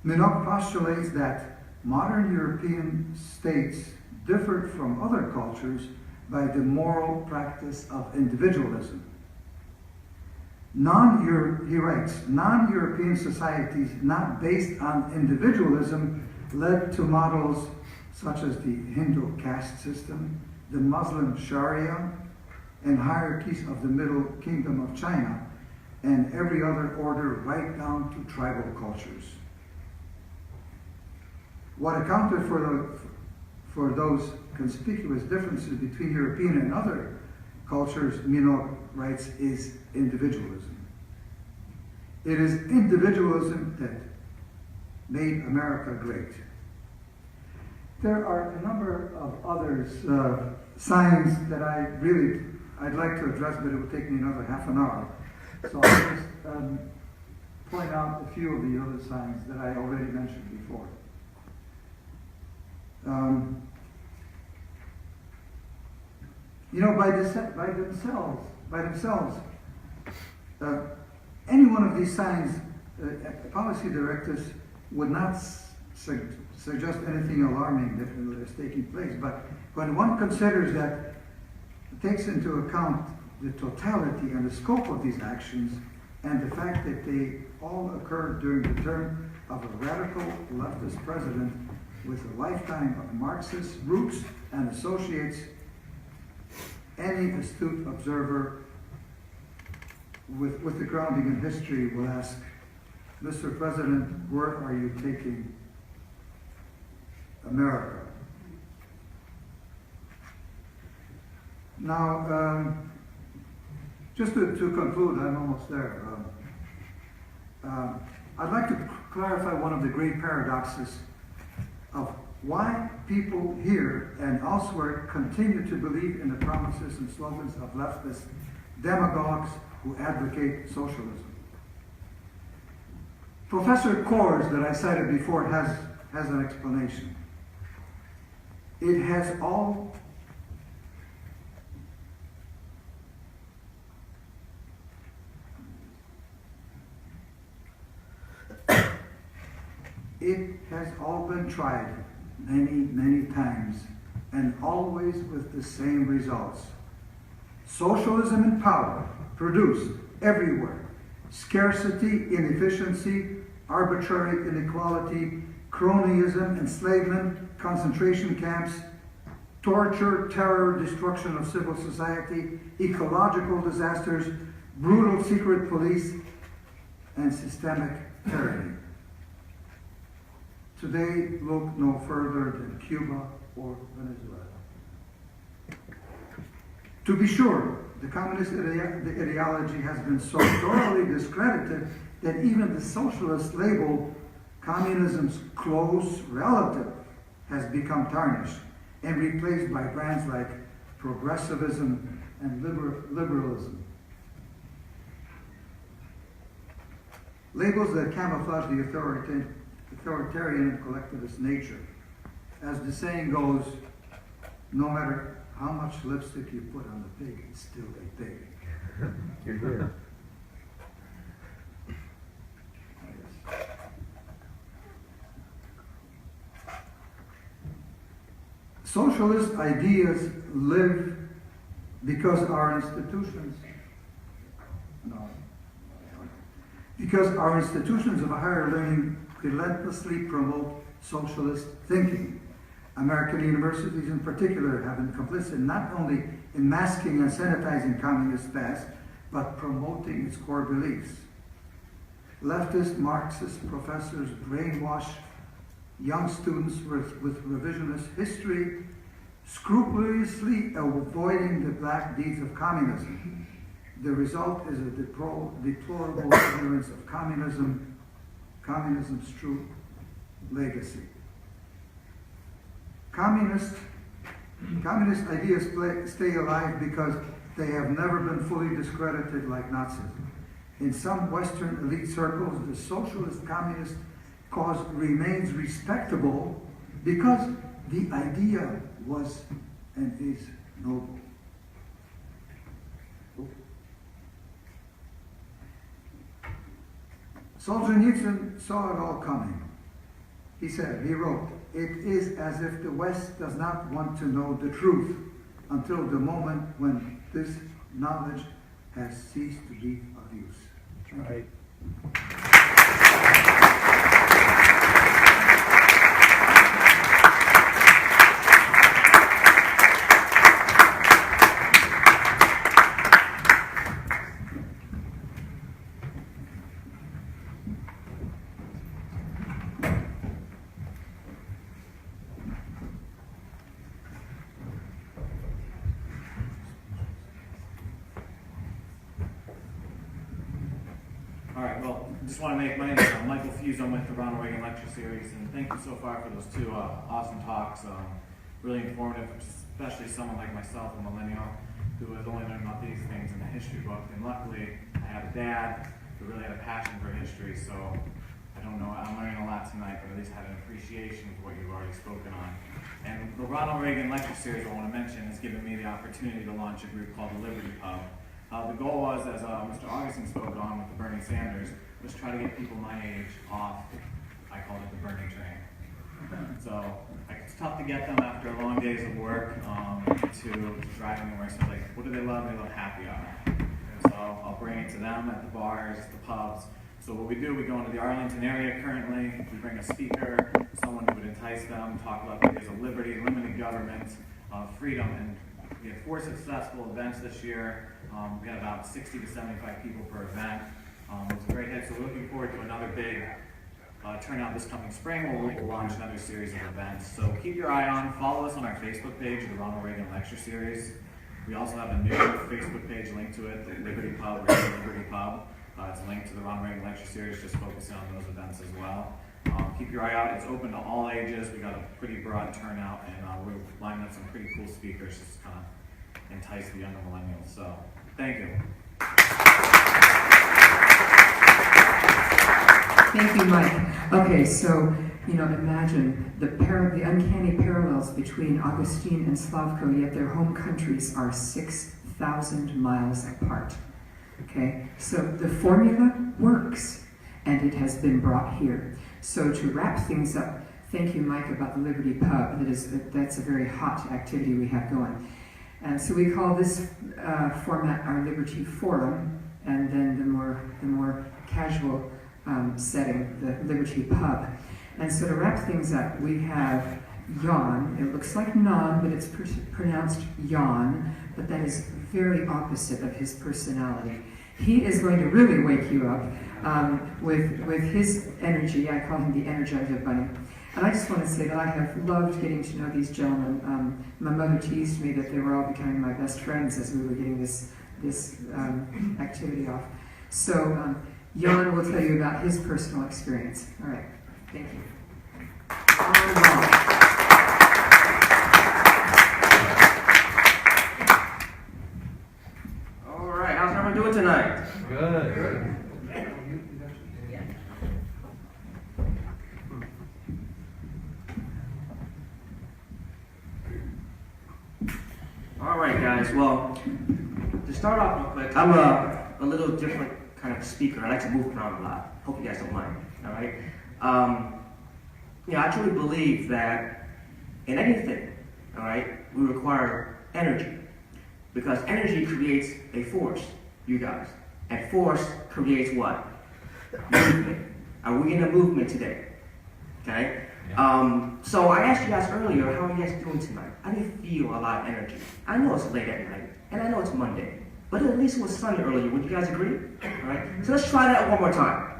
Minogue postulates that modern European states differed from other cultures by the moral practice of individualism. He writes, non-European societies not based on individualism led to models such as the Hindu caste system, the Muslim Sharia, and hierarchies of the Middle Kingdom of China, and every other order right down to tribal cultures. What accounted for those conspicuous differences between European and other cultures, Minogue writes, is individualism. It is individualism that made America great. There are a number of others, signs that I'd like to address, but it would take me another half an hour. So I'll just point out a few of the other signs that I already mentioned before. By themselves, any one of these signs, policy directors would not suggest anything alarming that is taking place. But when one considers that, takes into account the totality and the scope of these actions, and the fact that they all occurred during the term of a radical leftist president with a lifetime of Marxist roots and associates, any astute observer with the grounding in history will ask, Mr. President, where are you taking America? Now, just to conclude, I'm almost there. I'd like to clarify one of the great paradoxes of why people here and elsewhere continue to believe in the promises and slogans of leftist demagogues who advocate socialism. Professor Kors, that I cited before, has an explanation. It has all been tried many times, and always with the same results. Socialism in power produced everywhere scarcity, inefficiency, arbitrary inequality, cronyism, enslavement, concentration camps, torture, terror, destruction of civil society, ecological disasters, brutal secret police, and systemic tyranny. Today, look no further than Cuba or Venezuela. To be sure, the communist ideology has been so thoroughly discredited that even the socialist label, communism's close relative, has become tarnished and replaced by brands like progressivism and liberalism. Labels that camouflage the authoritarian and collectivist nature. As the saying goes, no matter how much lipstick you put on the pig, it's still a pig. You're here. Socialist ideas live because our institutions of higher learning relentlessly promote socialist thinking. American universities in particular have been complicit not only in masking and sanitizing communist past, but promoting its core beliefs. Leftist Marxist professors brainwash young students with revisionist history, scrupulously avoiding the black deeds of communism. The result is a deplorable ignorance of communism's true legacy. Communist ideas stay alive because they have never been fully discredited like Nazism. In some Western elite circles, the socialist communist cause remains respectable because the idea was and is noble. Solzhenitsyn saw it all coming. He wrote, "It is as if the West does not want to know the truth until the moment when this knowledge has ceased to be of use." Right. All right, well, just want to make my name is Michael Fuse. I'm with the Ronald Reagan Lecture Series, and thank you so far for those two awesome talks. Really informative, especially someone like myself, a millennial, who has only learned about these things in the history book. And luckily, I have a dad who really had a passion for history, so I don't know, I'm learning a lot tonight, but at least had an appreciation for what you've already spoken on. And the Ronald Reagan Lecture Series I want to mention has given me the opportunity to launch a group called the Liberty Pub. The goal was, as Mr. Augustin spoke on with the Bernie Sanders, was try to get people my age off, I called it the Bernie train. So it's tough to get them after long days of work to drive anywhere. So like, what do they love? They love happy hour. So I'll bring it to them at the bars, the pubs. So what we do, we go into the Arlington area currently, we bring a speaker, someone who would entice them, talk about the ideas of liberty, limited government, freedom, and we had 4 successful events this year. We had about 60 to 75 people per event. It was a great hit, so we're looking forward to another big turnout this coming spring where we'll launch another series of events. So keep your eye on, follow us on our Facebook page, the Ronald Reagan Lecture Series. We also have a new Facebook page linked to it, the Liberty Pub, Liberty Pub. It's linked to the Ronald Reagan Lecture Series, just focusing on those events as well. Keep your eye out, it's open to all ages. We got a pretty broad turnout, and we're lining up some pretty cool speakers just to kind of entice the younger millennials. So, thank you. Thank you, Mike. Okay, so, imagine the uncanny parallels between Agustin and Slavko, yet their home countries are 6,000 miles apart. Okay, so the formula works, and it has been brought here. So to wrap things up, thank you, Mike, about the Liberty Pub. That's a very hot activity we have going. And so we call this format our Liberty Forum, and then the more casual setting, the Liberty Pub. And so to wrap things up, we have Jan. It looks like non, but it's pronounced Jan, but that is very opposite of his personality. He is going to really wake you up with his energy. I call him the Energizer Bunny. And I just want to say that I have loved getting to know these gentlemen. My mother teased me that they were all becoming my best friends as we were getting this activity off. So Jan will tell you about his personal experience. All right, thank you. All right, how's everyone doing tonight? Good. All right, guys. Well, to start off real quick, I'm a little different kind of speaker. I like to move around a lot. Hope you guys don't mind. All right. I truly believe that in anything, all right, we require energy, because energy creates a force, you guys, and force creates what? Movement. Are we in a movement today? Okay. So I asked you guys earlier, how are you guys doing tonight? I didn't feel a lot of energy. I know it's late at night, and I know it's Monday, but at least it was sunny earlier. Would you guys agree? All right. So let's try that one more time.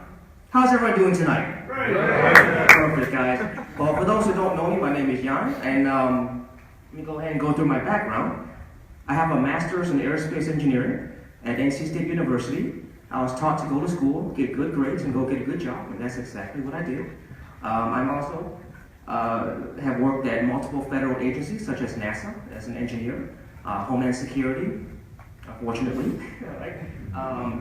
How's everyone doing tonight? Perfect, guys. Well, for those who don't know me, my name is Jan, and let me go ahead and go through my background. I have a master's in aerospace engineering at NC State University. I was taught to go to school, get good grades, and go get a good job, and that's exactly what I did. I'm also have worked at multiple federal agencies, such as NASA as an engineer, Homeland Security, unfortunately,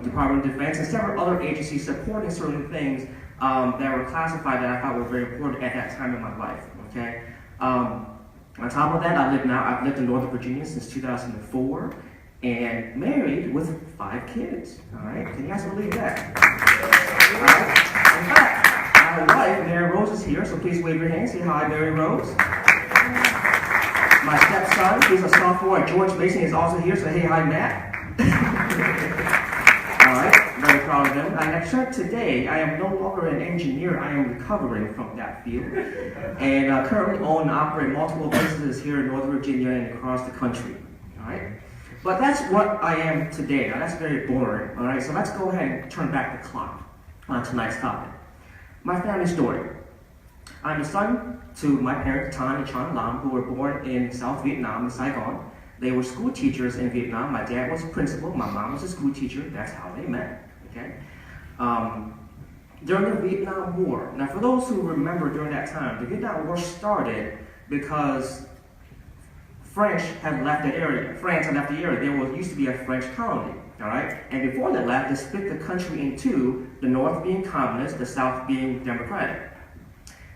Department of Defense, and several other agencies supporting certain things that were classified that I thought were very important at that time in my life. Okay. On top of that, I've lived in Northern Virginia since 2004, and married with 5 kids. All right. Can you guys believe that? In fact, my wife, Mary Rose, is here, so please wave your hand. Say hi, Mary Rose. My stepson, he's a sophomore at George Mason, is also here, so hey, hi, Matt. All right, very proud of them. And today, I am no longer an engineer. I am recovering from that field, and currently own and operate multiple businesses here in Northern Virginia and across the country. All right, but that's what I am today. Now, that's very boring. All right, so let's go ahead and turn back the clock on tonight's topic. My family story. I'm the son to my parents, Tan and Chan Lam, who were born in South Vietnam, in Saigon. They were school teachers in Vietnam. My dad was a principal. My mom was a school teacher. That's how they met. Okay. during the Vietnam War. Now, for those who remember during that time, the Vietnam War started because French had left that area. France had left the area. There used to be a French colony, all right? And before they left, they split the country in two, the North being communist, the South being democratic.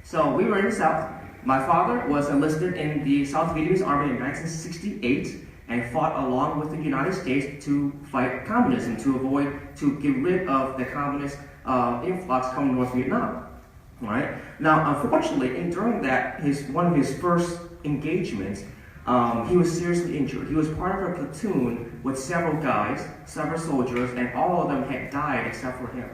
So we were in the South. My father was enlisted in the South Vietnamese Army in 1968 and fought along with the United States to fight communism, to get rid of the communist influx from North Vietnam. All right? Now, unfortunately, during that, one of his first engagements, he was seriously injured. He was part of a platoon with several guys, several soldiers, and all of them had died except for him.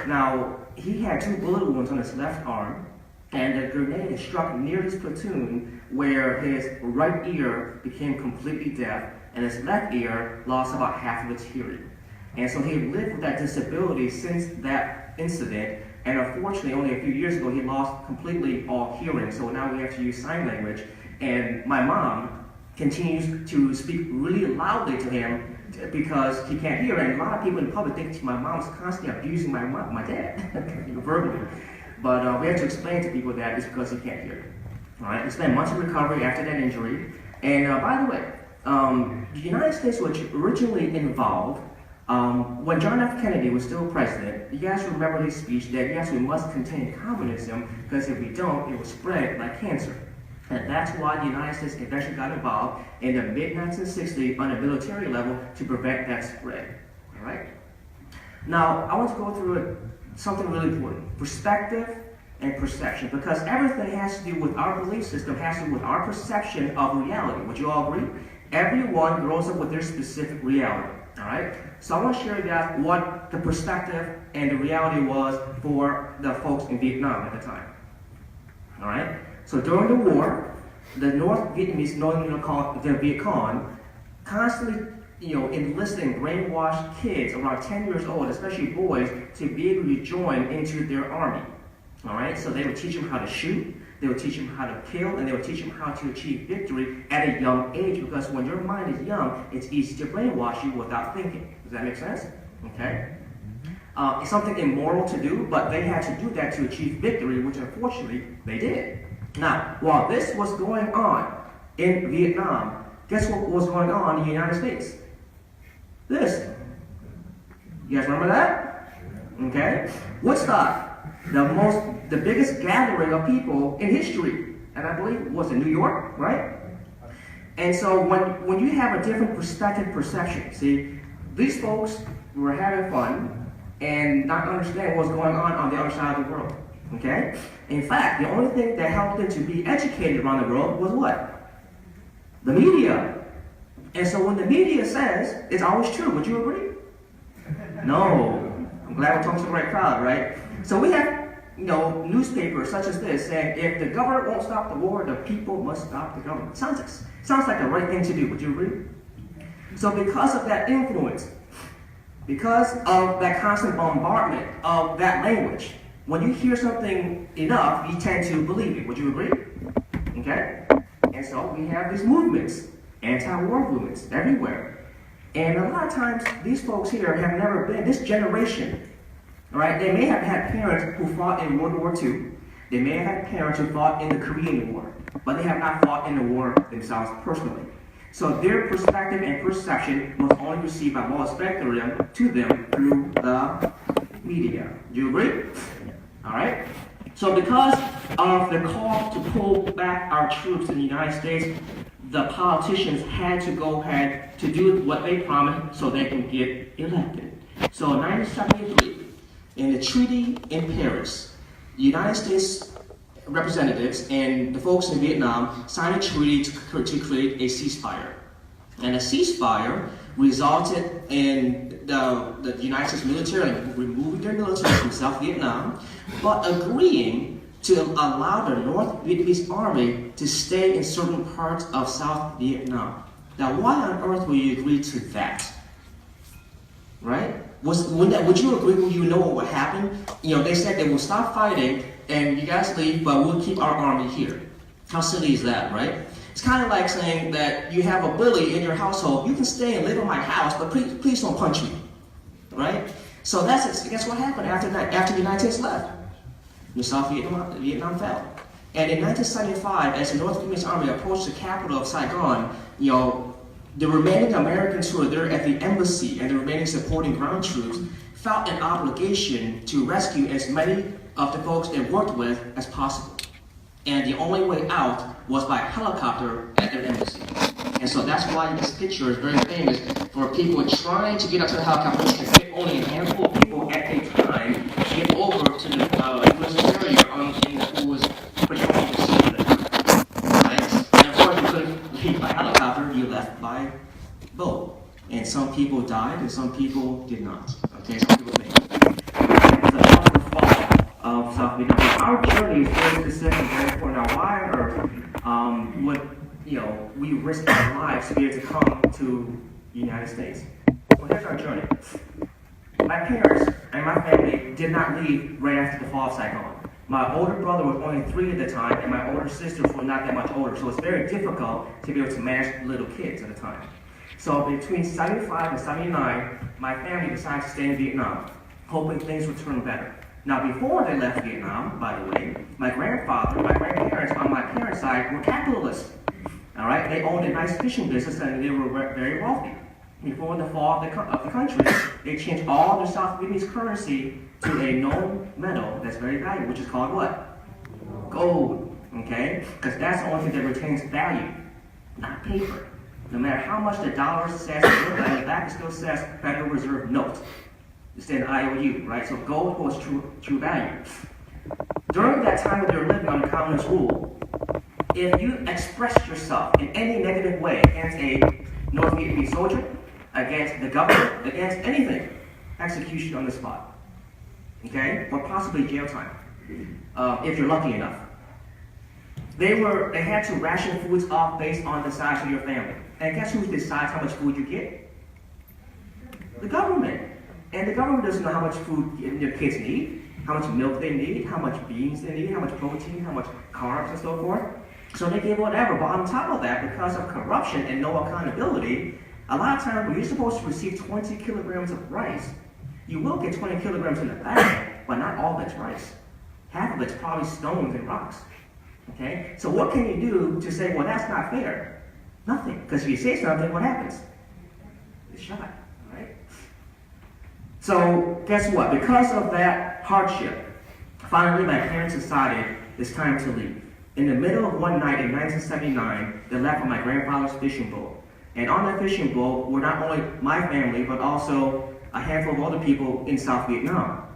Now, he had 2 bullet wounds on his left arm, and the grenade struck near his platoon where his right ear became completely deaf, and his left ear lost about half of its hearing. And so he lived with that disability since that incident, and unfortunately, only a few years ago, he lost completely all hearing, so now we have to use sign language. And my mom continues to speak really loudly to him because he can't hear, and a lot of people in public think my mom's constantly abusing my dad, verbally. But we have to explain to people that it's because he can't hear. All right, he spent months of recovery after that injury. And by the way, the United States was originally involved when John F. Kennedy was still president. You guys remember his speech that yes, we must contain communism because if we don't, it will spread like cancer. And that's why the United States eventually got involved in the mid-1960s on a military level to prevent that spread. All right. Now, I want to go through something really important: perspective and perception, because everything has to do with our belief system, has to do with our perception of reality. Would you all agree? Everyone grows up with their specific reality. All right. So I want to share with you guys what the perspective and the reality was for the folks in Vietnam at the time. All right. So during the war, the North Vietnamese, known called the Viet Cong, constantly, enlisting brainwashed kids around 10 years old, especially boys, to be able to join into their army. All right. So they would teach them how to shoot, they would teach them how to kill, and they would teach them how to achieve victory at a young age. Because when your mind is young, it's easy to brainwash you without thinking. Does that make sense? Okay. It's something immoral to do, but they had to do that to achieve victory, which unfortunately they did. Now, while this was going on in Vietnam, guess what was going on in the United States? This. You guys remember that? Okay. Woodstock, the biggest gathering of people in history, and I believe it was in New York, right? And so when you have a different perception, see, these folks were having fun and not understanding what's going on the other side of the world. Okay? In fact, the only thing that helped them to be educated around the world was what? The media. And so when the media says it's always true, would you agree? No. I'm glad we're talking to the right crowd, right? So we have, newspapers such as this saying, if the government won't stop the war, the people must stop the government. Sounds like the right thing to do. Would you agree? So because of that influence, because of that constant bombardment of that language, when you hear something enough, you tend to believe it. Would you agree? Okay? And so we have these movements, anti-war movements, everywhere. And a lot of times, these folks here have never been, this generation, all right? They may have had parents who fought in World War II. They may have had parents who fought in the Korean War, but they have not fought in the war themselves personally. So their perspective and perception was only received by what was fed to them through the media. Do you agree? All right. So because of the call to pull back our troops in the United States, the politicians had to go ahead to do what they promised so they can get elected. So in 1973, in the treaty in Paris, the United States representatives and the folks in Vietnam signed a treaty to create a ceasefire. And a ceasefire resulted in the United States military removing their military from South Vietnam, but agreeing to allow the North Vietnamese army to stay in certain parts of South Vietnam. Now, why on earth would you agree to that? Right? Would you agree when you know what would happen? They said they will stop fighting and you guys leave, but we'll keep our army here. How silly is that, right? It's kind of like saying that you have a bully in your household. You can stay and live in my house, but please don't punch me, right? So guess what happened after the United States left? The South Vietnam fell. And in 1975, as the North Vietnamese army approached the capital of Saigon, the remaining Americans who were there at the embassy and the remaining supporting ground troops felt an obligation to rescue as many of the folks they worked with as possible. And the only way out was by helicopter at their embassy. And so that's why this picture is very famous for people trying to get up to the helicopter and fit only a handful of people at a time to get over to the U.S. carrier who was patrolling the sea at the time. Right? And of course, you couldn't leave by helicopter, you left by boat. And some people died and some people did not. Okay, some people made it. So that was the fall of South Vietnam. Our journey is very specific and very important. Now, why on earth would we risk our lives to be able to come to the United States? Well, here's our journey. My parents and my family did not leave right after the fall of Saigon. My older brother was only 3 at the time, and my older sisters were not that much older, so it's very difficult to be able to manage little kids at the time. So between 75 and 79, my family decided to stay in Vietnam, hoping things would turn better. Now, before they left Vietnam, by the way, my grandparents on my parents' side were capitalists. All right, they owned a nice fishing business and they were very wealthy. Before the fall of the country, they changed all their South Vietnamese currency to a known metal that's very valuable, which is called what? Gold. Okay, because that's the only thing that retains value, not paper. No matter how much the dollar says, in the back it still says Federal Reserve Note. Instead of IOU, right? So gold holds true value. During that time that they were living under communist rule, if you expressed yourself in any negative way against a North Vietnamese soldier, against the government, against anything, execution on the spot. Okay? Or possibly jail time, if you're lucky enough. They had to ration foods off based on the size of your family. And guess who decides how much food you get? The government. And the government doesn't know how much food your kids need, how much milk they need, how much beans they need, how much protein, how much carbs and so forth. So they give whatever. But on top of that, because of corruption and no accountability, a lot of times when you're supposed to receive 20 kilograms of rice, you will get 20 kilograms in the bag, but not all that's rice. Half of it's probably stones and rocks. Okay? So what can you do to say, well, that's not fair? Nothing. Because if you say something, what happens? It's shot. Right? So guess what? Because of that hardship, finally my parents decided it's time to leave. In the middle of one night in 1979, they left on my grandfather's fishing boat. And on that fishing boat were not only my family, but also a handful of other people in South Vietnam.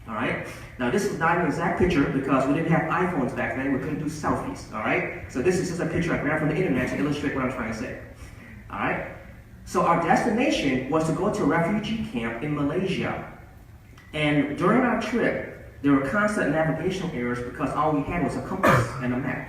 All right? Now, this is not an exact picture because we didn't have iPhones back then. We couldn't do selfies. All right? So this is just a picture I grabbed from the internet to illustrate what I'm trying to say. All right? So our destination was to go to a refugee camp in Malaysia. And during our trip, there were constant navigational errors because all we had was a compass and a map.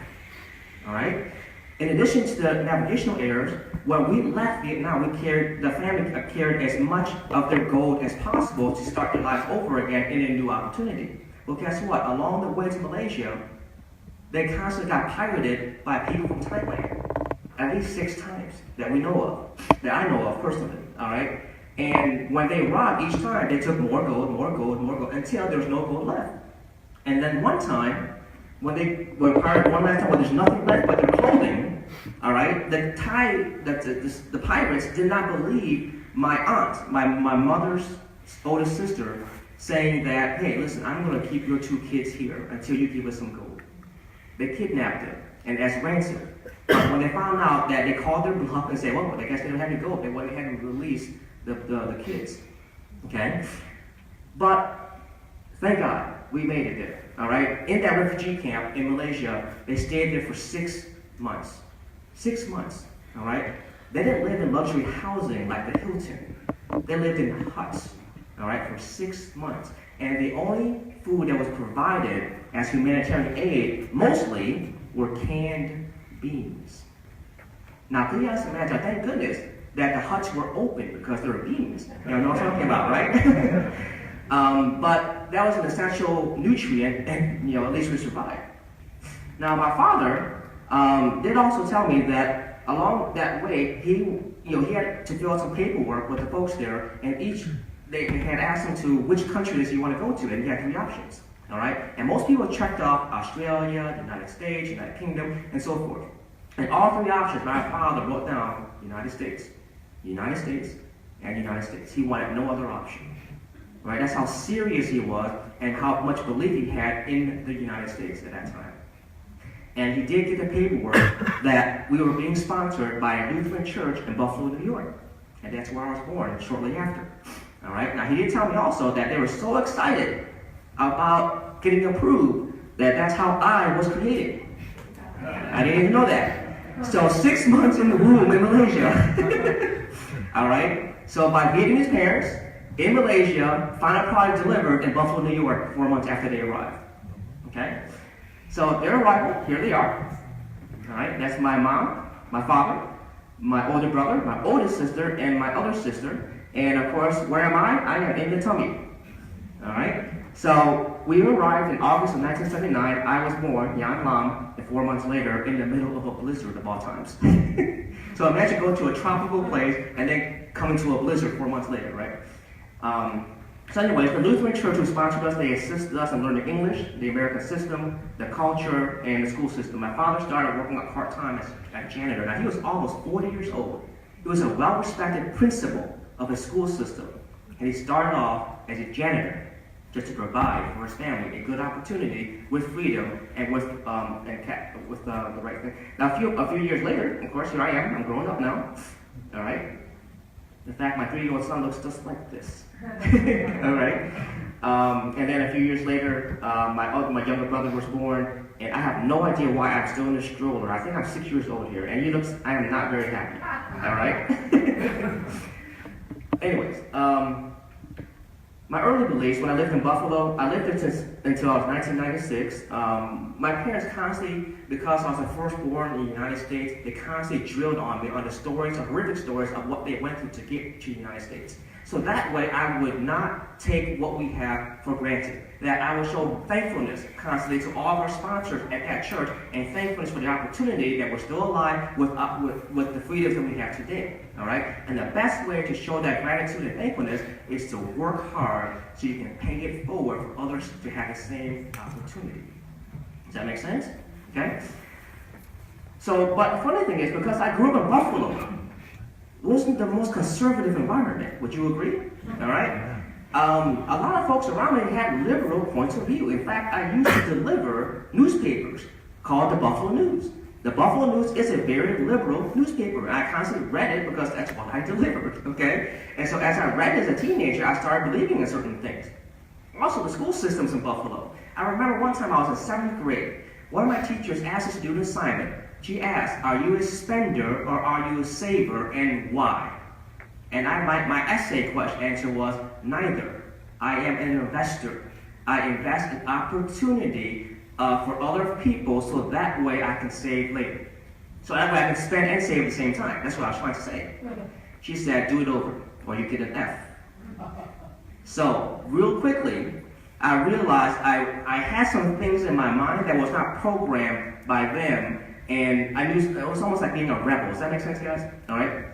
All right? In addition to the navigational errors, when we left Vietnam, the family carried as much of their gold as possible to start their lives over again in a new opportunity. Well, guess what? Along the way to Malaysia, they constantly got pirated by people from Thailand. At least 6 times that we know of, that I know of personally, all right? And when they robbed each time, they took more gold, until there was no gold left. And then one time, when they were pirated one last time, when there's nothing left but their clothing, all right, the pirates did not believe my aunt, my mother's oldest sister, saying that, hey, listen, I'm going to keep your 2 kids here until you give us some gold. They kidnapped them, and as ransom. When they found out that they called their bluff and said, well, I guess they don't have any gold, they went ahead and released the kids. Okay? But thank God we made it there. All right? In that refugee camp in Malaysia, they stayed there for 6 months. 6 months. All right? They didn't live in luxury housing like the Hilton. They lived in huts. All right? For 6 months. And the only food that was provided as humanitarian aid mostly were canned beans. Now, can you just imagine? Thank goodness that the huts were open because there were beans. You know what I'm talking about, right? But that was an essential nutrient, and at least we survived. Now, my father did also tell me that along that way, he had to fill out some paperwork with the folks there, and each they had asked him to which countries you want to go to, and he had 3 options. All right, and most people checked off Australia, the United States, United Kingdom, and so forth. And all 3 options, my father wrote down United States, and United States. He wanted no other option. Right? That's how serious he was and how much belief he had in the United States at that time. And he did get the paperwork that we were being sponsored by a Lutheran church in Buffalo, New York. And that's where I was born shortly after. All right. Now, he did tell me also that they were so excited about getting approved that that's how I was created. I didn't even know that. So 6 months in the womb in Malaysia. All right. So by meeting his parents in Malaysia, final product delivered in Buffalo, New York, 4 months after they arrived. Okay. So their arrival, here they are. All right. That's my mom, my father, my older brother, my oldest sister, and my other sister. And of course, where am I? I am in the tummy. All right. So we arrived in August of 1979. I was born, Yan Lam, and 4 months later, in the middle of a blizzard of all times. So imagine going to a tropical place and then coming to a blizzard 4 months later, right? So anyways, the Lutheran church who sponsored us, they assisted us in learning English, the American system, the culture, and the school system. My father started working part-time as a janitor. Now, he was almost 40 years old. He was a well-respected principal of his school system. And he started off as a janitor, just to provide for his family a good opportunity with freedom and with the right thing. Now, a few years later, of course, here I am. I'm growing up now. All right. In fact, my 3-year-old son looks just like this. All right. And then a few years later, my younger brother was born, and I have no idea why I'm still in the stroller. I think I'm 6 years old here, and I am not very happy. All right. Anyways. My early beliefs, when I lived in Buffalo, I lived until I was 1996. My parents constantly, because I was the firstborn in the United States, they constantly drilled on me on the stories, the horrific stories of what they went through to get to the United States. So that way I would not take what we have for granted. That I would show thankfulness constantly to all of our sponsors at that church and thankfulness for the opportunity that we're still alive with the freedoms that we have today. All right? And the best way to show that gratitude and thankfulness is to work hard so you can pay it forward for others to have the same opportunity. Does that make sense? Okay? So, but the funny thing is, because I grew up in Buffalo, it wasn't the most conservative environment. Would you agree? All right? A lot of folks around me had liberal points of view. In fact, I used to deliver newspapers called the Buffalo News. The Buffalo News is a very liberal newspaper. I constantly read it because that's what I delivered, okay? And so as I read as a teenager, I started believing in certain things. Also, the school systems in Buffalo. I remember one time I was in 7th grade. One of my teachers asked us to do an assignment. She asked, are you a spender or are you a saver, and why? And my essay answer was, neither. I am an investor. I invest in opportunity for other people so that way I can save later. So that way I can spend and save at the same time. That's what I was trying to say. She said, do it over or you get an F. So real quickly, I realized I had some things in my mind that was not programmed by them, and I knew it was almost like being a rebel. Does that make sense, guys? All right?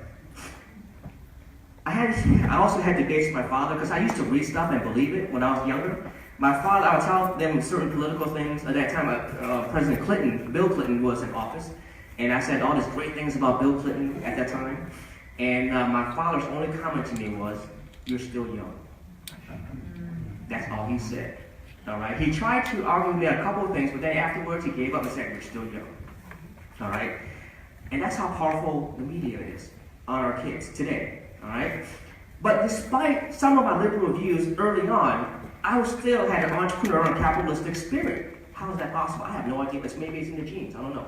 I also had debates with my father because I used to read stuff and believe it when I was younger. My father, I would tell them certain political things. At that time, President Clinton, Bill Clinton was in office, and I said all these great things about Bill Clinton at that time. And my father's only comment to me was, "You're still young." That's all he said. All right. He tried to argue with me a couple of things, but then afterwards he gave up and said, "You're still young." All right. And that's how powerful the media is on our kids today. All right. But despite some of my liberal views early on, I still had an entrepreneurial and capitalistic spirit. How is that possible? I have no idea. Maybe it's in the genes. I don't know.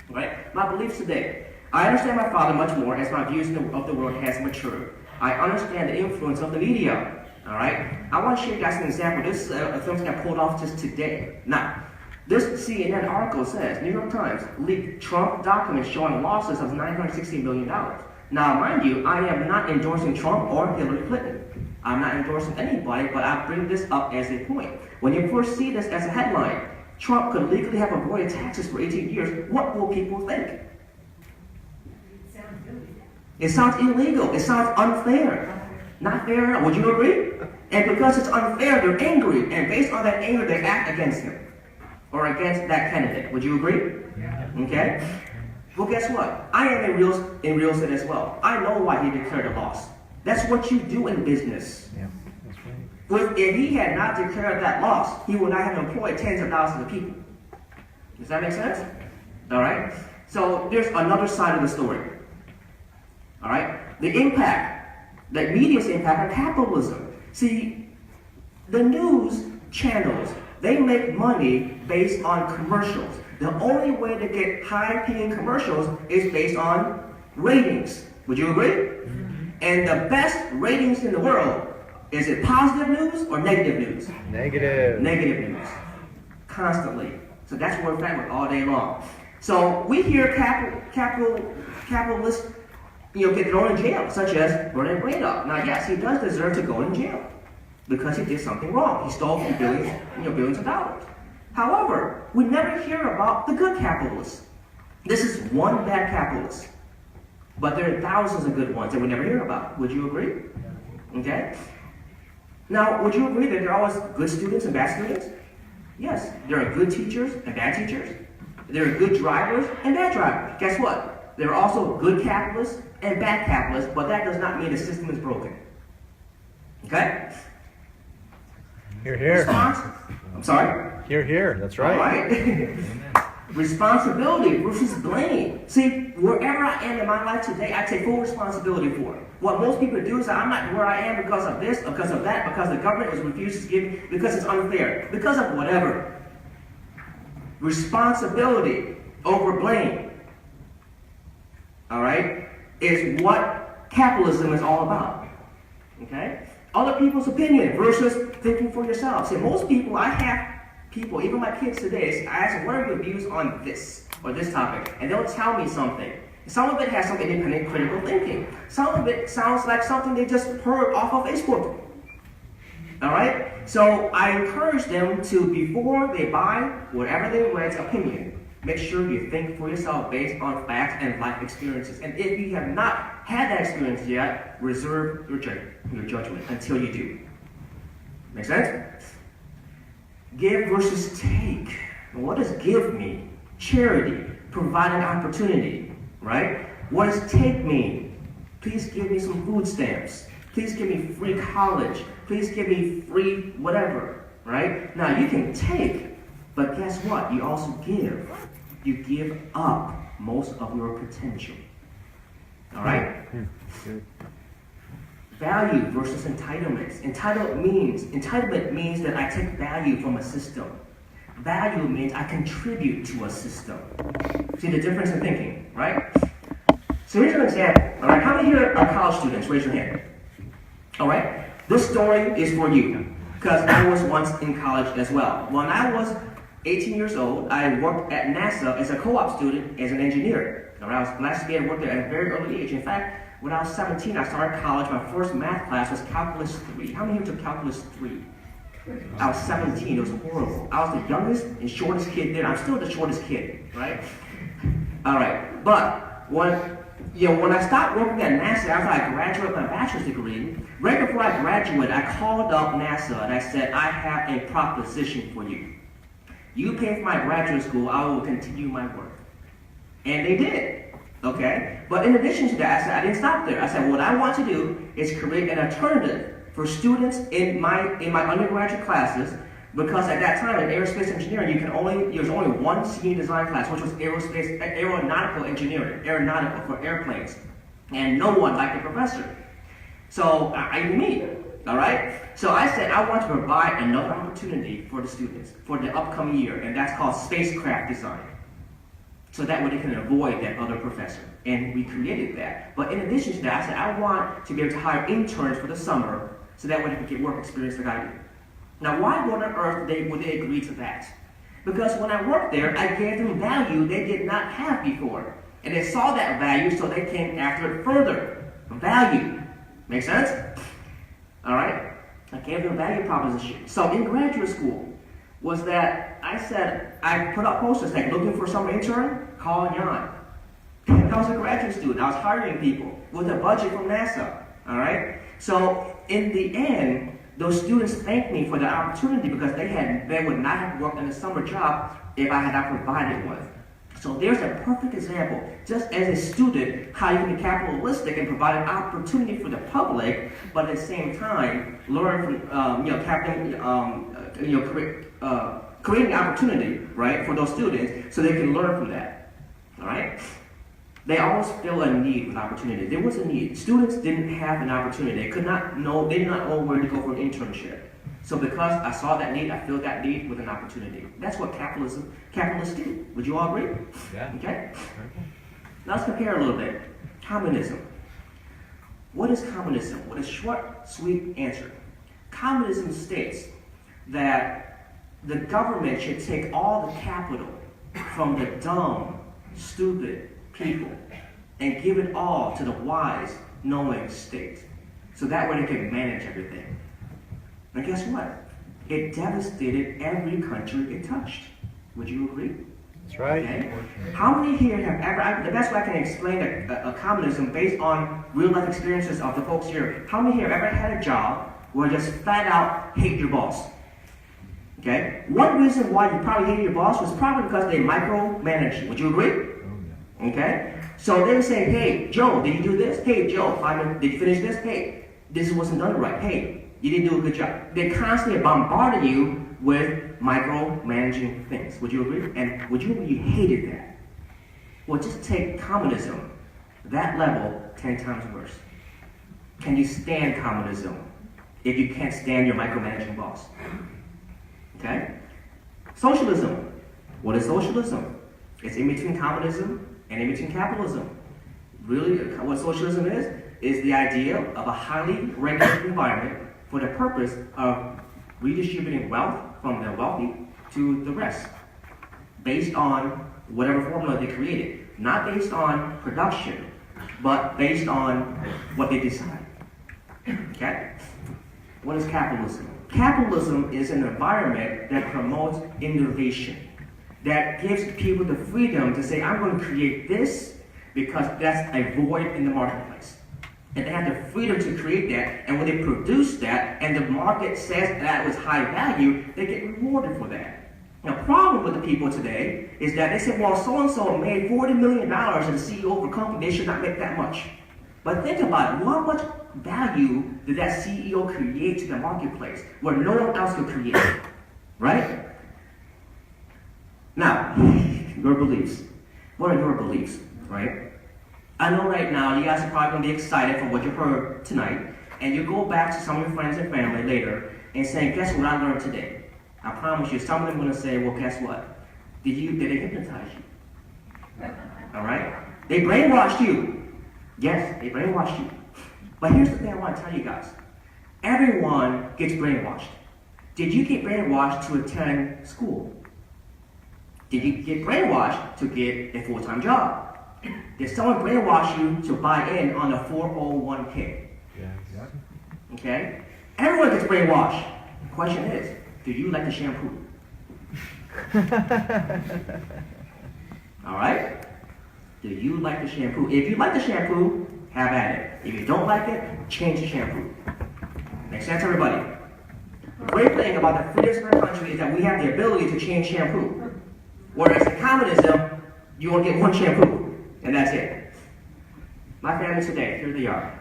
All right. My beliefs today. I understand my father much more as my views of the world has matured. I understand the influence of the media. All right. I want to show you guys an example. This is a film that I pulled off just today. Now, this CNN article says, New York Times leaked Trump documents showing losses of $960 million. Now, mind you, I am not endorsing Trump or Hillary Clinton. I'm not endorsing anybody, but I bring this up as a point. When you first see this as a headline, Trump could legally have avoided taxes for 18 years, what will people think? It sounds illegal. It sounds unfair. Not fair enough. Would you agree? And because it's unfair, they're angry. And based on that anger, they act against him. Or against that candidate. Would you agree? Okay? Well, guess what? I am in real estate as well. I know why he declared a loss. That's what you do in business. Yeah, that's right. If he had not declared that loss, he would not have employed tens of thousands of people. Does that make sense? All right? So there's another side of the story. All right? The impact, the media's impact on capitalism. See, the news channels, they make money based on commercials. The only way to get high-paying commercials is based on ratings. Would you agree? Mm-hmm. And the best ratings in the world, is it positive news or negative news? Negative. Negative news. Constantly. So that's what we're fighting with all day long. So we hear capitalists, get thrown in jail, such as Ronald Reagan. Now, yes, he does deserve to go in jail because he did something wrong. He stole a few billions of dollars. However, we never hear about the good capitalists. This is one bad capitalist. But there are thousands of good ones that we never hear about. Would you agree? Okay? Now, would you agree that there are always good students and bad students? Yes. There are good teachers and bad teachers. There are good drivers and bad drivers. Guess what? There are also good capitalists and bad capitalists, but that does not mean the system is broken. Okay? Hear, hear. I'm sorry? Hear, hear. That's right. All right. Responsibility versus blame. See, wherever I am in my life today, I take full responsibility for it. What most people do is I'm not where I am because of this, because of that, because the government was refused to give me, because it's unfair, because of whatever. Responsibility over blame, all right, is what capitalism is all about. Okay? Other people's opinion versus thinking for yourself. See, most people, I have people, even my kids today, I ask them, what are your views on this or this topic? And they'll tell me something. Some of it has some independent critical thinking. Some of it sounds like something they just heard off of Facebook. All right? So I encourage them to, before they buy whatever they rent, opinion, make sure you think for yourself based on facts and life experiences. And if you have not had that experience yet, reserve your judgment until you do. Make sense? Give versus take. What does give mean? Charity, providing opportunity, right? What does take mean? Please give me some food stamps. Please give me free college. Please give me free whatever, right? Now you can take, but guess what? You also give. You give up most of your potential. All right? Value versus entitlements. Entitlement means that I take value from a system. Value means I contribute to a system. See the difference in thinking, right? So here's an example. All right, how many here are college students? Raise your hand. All right, this story is for you because I was once in college as well. When I was 18 years old, I worked at NASA as a co-op student as an engineer. All right, I was blessed to be able to work there at a very early age. In fact, when I was 17, I started college. My first math class was Calculus 3. How many here took Calculus 3? I was 17. It was horrible. I was the youngest and shortest kid there. I'm still the shortest kid, right? All right. But when I stopped working at NASA after I graduated my bachelor's degree, right before I graduated, I called up NASA and I said, I have a proposition for you. You pay for my graduate school, I will continue my work. And they did. Okay? But in addition to that, I said I didn't stop there. I said what I want to do is create an alternative for students in my undergraduate classes, because at that time in aerospace engineering there was only one senior design class, which was aeronautical engineering, aeronautical for airplanes. And no one liked the professor. So I me. All right? So I said I want to provide another opportunity for the students for the upcoming year, and that's called spacecraft design. So that way they can avoid that other professor. And we created that. But in addition to that, I said I want to be able to hire interns for the summer so that way they can get work experience like I do. Now, why on earth would they agree to that? Because when I worked there, I gave them value they did not have before. And they saw that value, so they came after it further. Value. Make sense? All right? I gave them a value proposition. So in graduate school, was that I said, I put up posters like looking for some intern, call Jan. I was a graduate student. I was hiring people with a budget from NASA. All right? So in the end, those students thanked me for the opportunity because they would not have worked in a summer job if I had not provided one. So there's a perfect example, just as a student, how you can be capitalistic and provide an opportunity for the public, but at the same time learn from creating opportunity, right, for those students so they can learn from that. All right? They always feel a need with opportunity. There was a need. Students didn't have an opportunity. They did not know where to go for an internship. So because I saw that need, I filled that need with an opportunity. That's what capitalists do. Would you all agree? Yeah. Okay? Now let's compare a little bit. Communism. What is communism? With a short, sweet answer. Communism states that the government should take all the capital from the dumb, stupid people and give it all to the wise, knowing state. So that way they can manage everything. Now guess what? It devastated every country it touched. Would you agree? That's right. Okay. How many here have ever, the best way I can explain a communism based on real life experiences of the folks here, how many here have ever had a job where you just flat out hate your boss? Okay? One reason why you probably hated your boss was probably because they micromanaged you. Would you agree? Okay? So they were saying, hey, Joe, did you do this? Hey, Joe, did you finish this? Hey, this wasn't done right. Hey, you didn't do a good job. They constantly bombarded you with micromanaging things. Would you agree? And would you agree you hated that? Well, just take communism, that level, 10 times worse. Can you stand communism if you can't stand your micromanaging boss? Okay? Socialism. What is socialism? It's in between communism and in between capitalism. Really, what socialism is the idea of a highly regulated environment for the purpose of redistributing wealth from the wealthy to the rest, based on whatever formula they created. Not based on production, but based on what they decide. Okay? What is capitalism? Capitalism is an environment that promotes innovation, that gives people the freedom to say, I'm going to create this because that's a void in the marketplace. And they have the freedom to create that, and when they produce that, and the market says that was high value, they get rewarded for that. Now, the problem with the people today is that they say, well, so-and-so made $40 million as a CEO of a company, they should not make that much. But think about it, how much value did that CEO create to the marketplace where no one else could create, right? Now, your beliefs. What are your beliefs, right? I know right now you guys are probably going to be excited for what you heard tonight, and you go back to some of your friends and family later and say, guess what I learned today? I promise you, some of them are going to say, well, guess what? Did they hypnotize you? All right? They brainwashed you. Yes, they brainwashed you. But here's the thing I want to tell you guys. Everyone gets brainwashed. Did you get brainwashed to attend school? Did you get brainwashed to get a full-time job? Did someone brainwash you to buy in on a 401k? Yes. Okay? Everyone gets brainwashed. The question is, do you like the shampoo? All right? Do you like the shampoo? If you like the shampoo, have at it. If you don't like it, change the shampoo. Make sense, everybody? The great thing about the freest of our country is that we have the ability to change shampoo. Whereas in communism, you only get one shampoo, and that's it. My family today, here they are.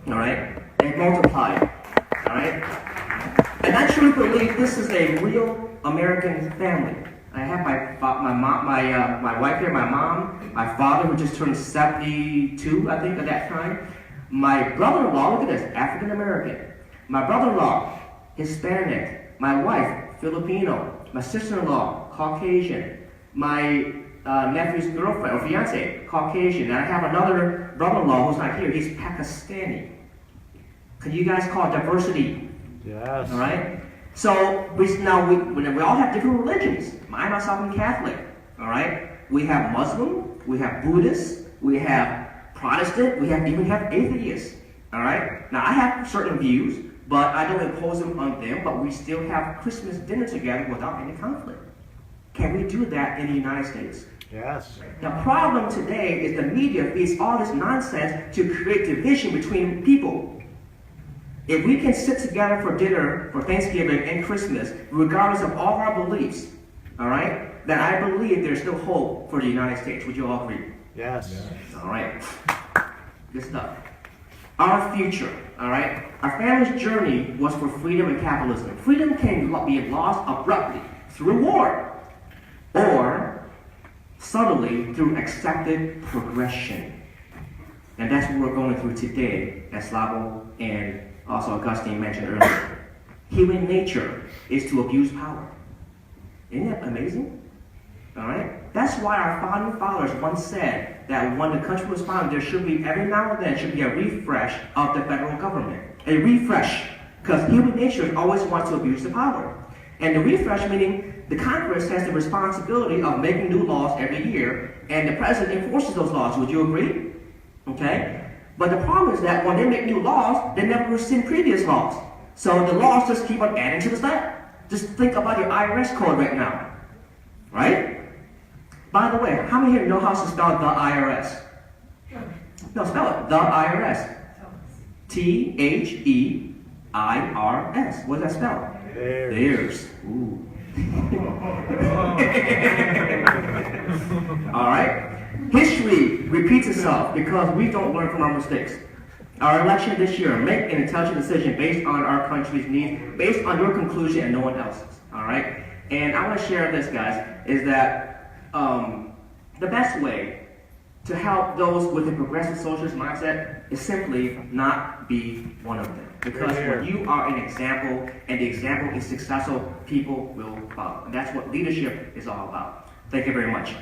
All right? They multiply. All right? And I truly believe this is a real American family. I have my wife here, my mom, my father who just turned 72, I think, at that time. My brother-in-law, look at this, African American. My brother-in-law, Hispanic. My wife, Filipino. My sister-in-law, Caucasian. My nephew's girlfriend or fiance, Caucasian. And I have another brother-in-law who's not here. He's Pakistani. Can you guys call it diversity? Yes. All right. So we all have different religions. I myself am Catholic. All right. We have Muslim. We have Buddhist. We have Protestant. We even have atheists. All right. Now I have certain views, but I don't impose them on them. But we still have Christmas dinner together without any conflict. Can we do that in the United States? Yes. The problem today is the media feeds all this nonsense to create division between people. If we can sit together for dinner for Thanksgiving and Christmas, regardless of all our beliefs, all right, then I believe there's still hope for the United States. Would you all agree? Yes. All right. Good stuff. Our future, all right? Our family's journey was for freedom and capitalism. Freedom can be lost abruptly through war, or subtly through accepted progression. And that's what we're going through today, as Slavko and also Agustin mentioned earlier. Human nature is to abuse power. Isn't that amazing? All right? That's why our founding fathers once said that when the country was founded, there should be, every now and then, should be a refresh of the federal government. A refresh, because human nature always wants to abuse the power. And the refresh meaning the Congress has the responsibility of making new laws every year, and the president enforces those laws. Would you agree? Okay? But the problem is that when they make new laws, they never rescind previous laws. So the laws just keep on adding to the stack. Just think about your IRS code right now. Right? By the way, how many here know how to spell the IRS? No, spell it. The IRS. T-H-E-I-R-S. What does that spell? Theirs. Ooh. All right? History repeats itself because we don't learn from our mistakes. Our election this year, make an intelligent decision based on our country's needs, based on your conclusion and no one else's. All right? And I want to share this, guys, is that the best way to help those with a progressive socialist mindset is simply not be one of them. Because when you are an example, and the example is successful, people will follow. And that's what leadership is all about. Thank you very much.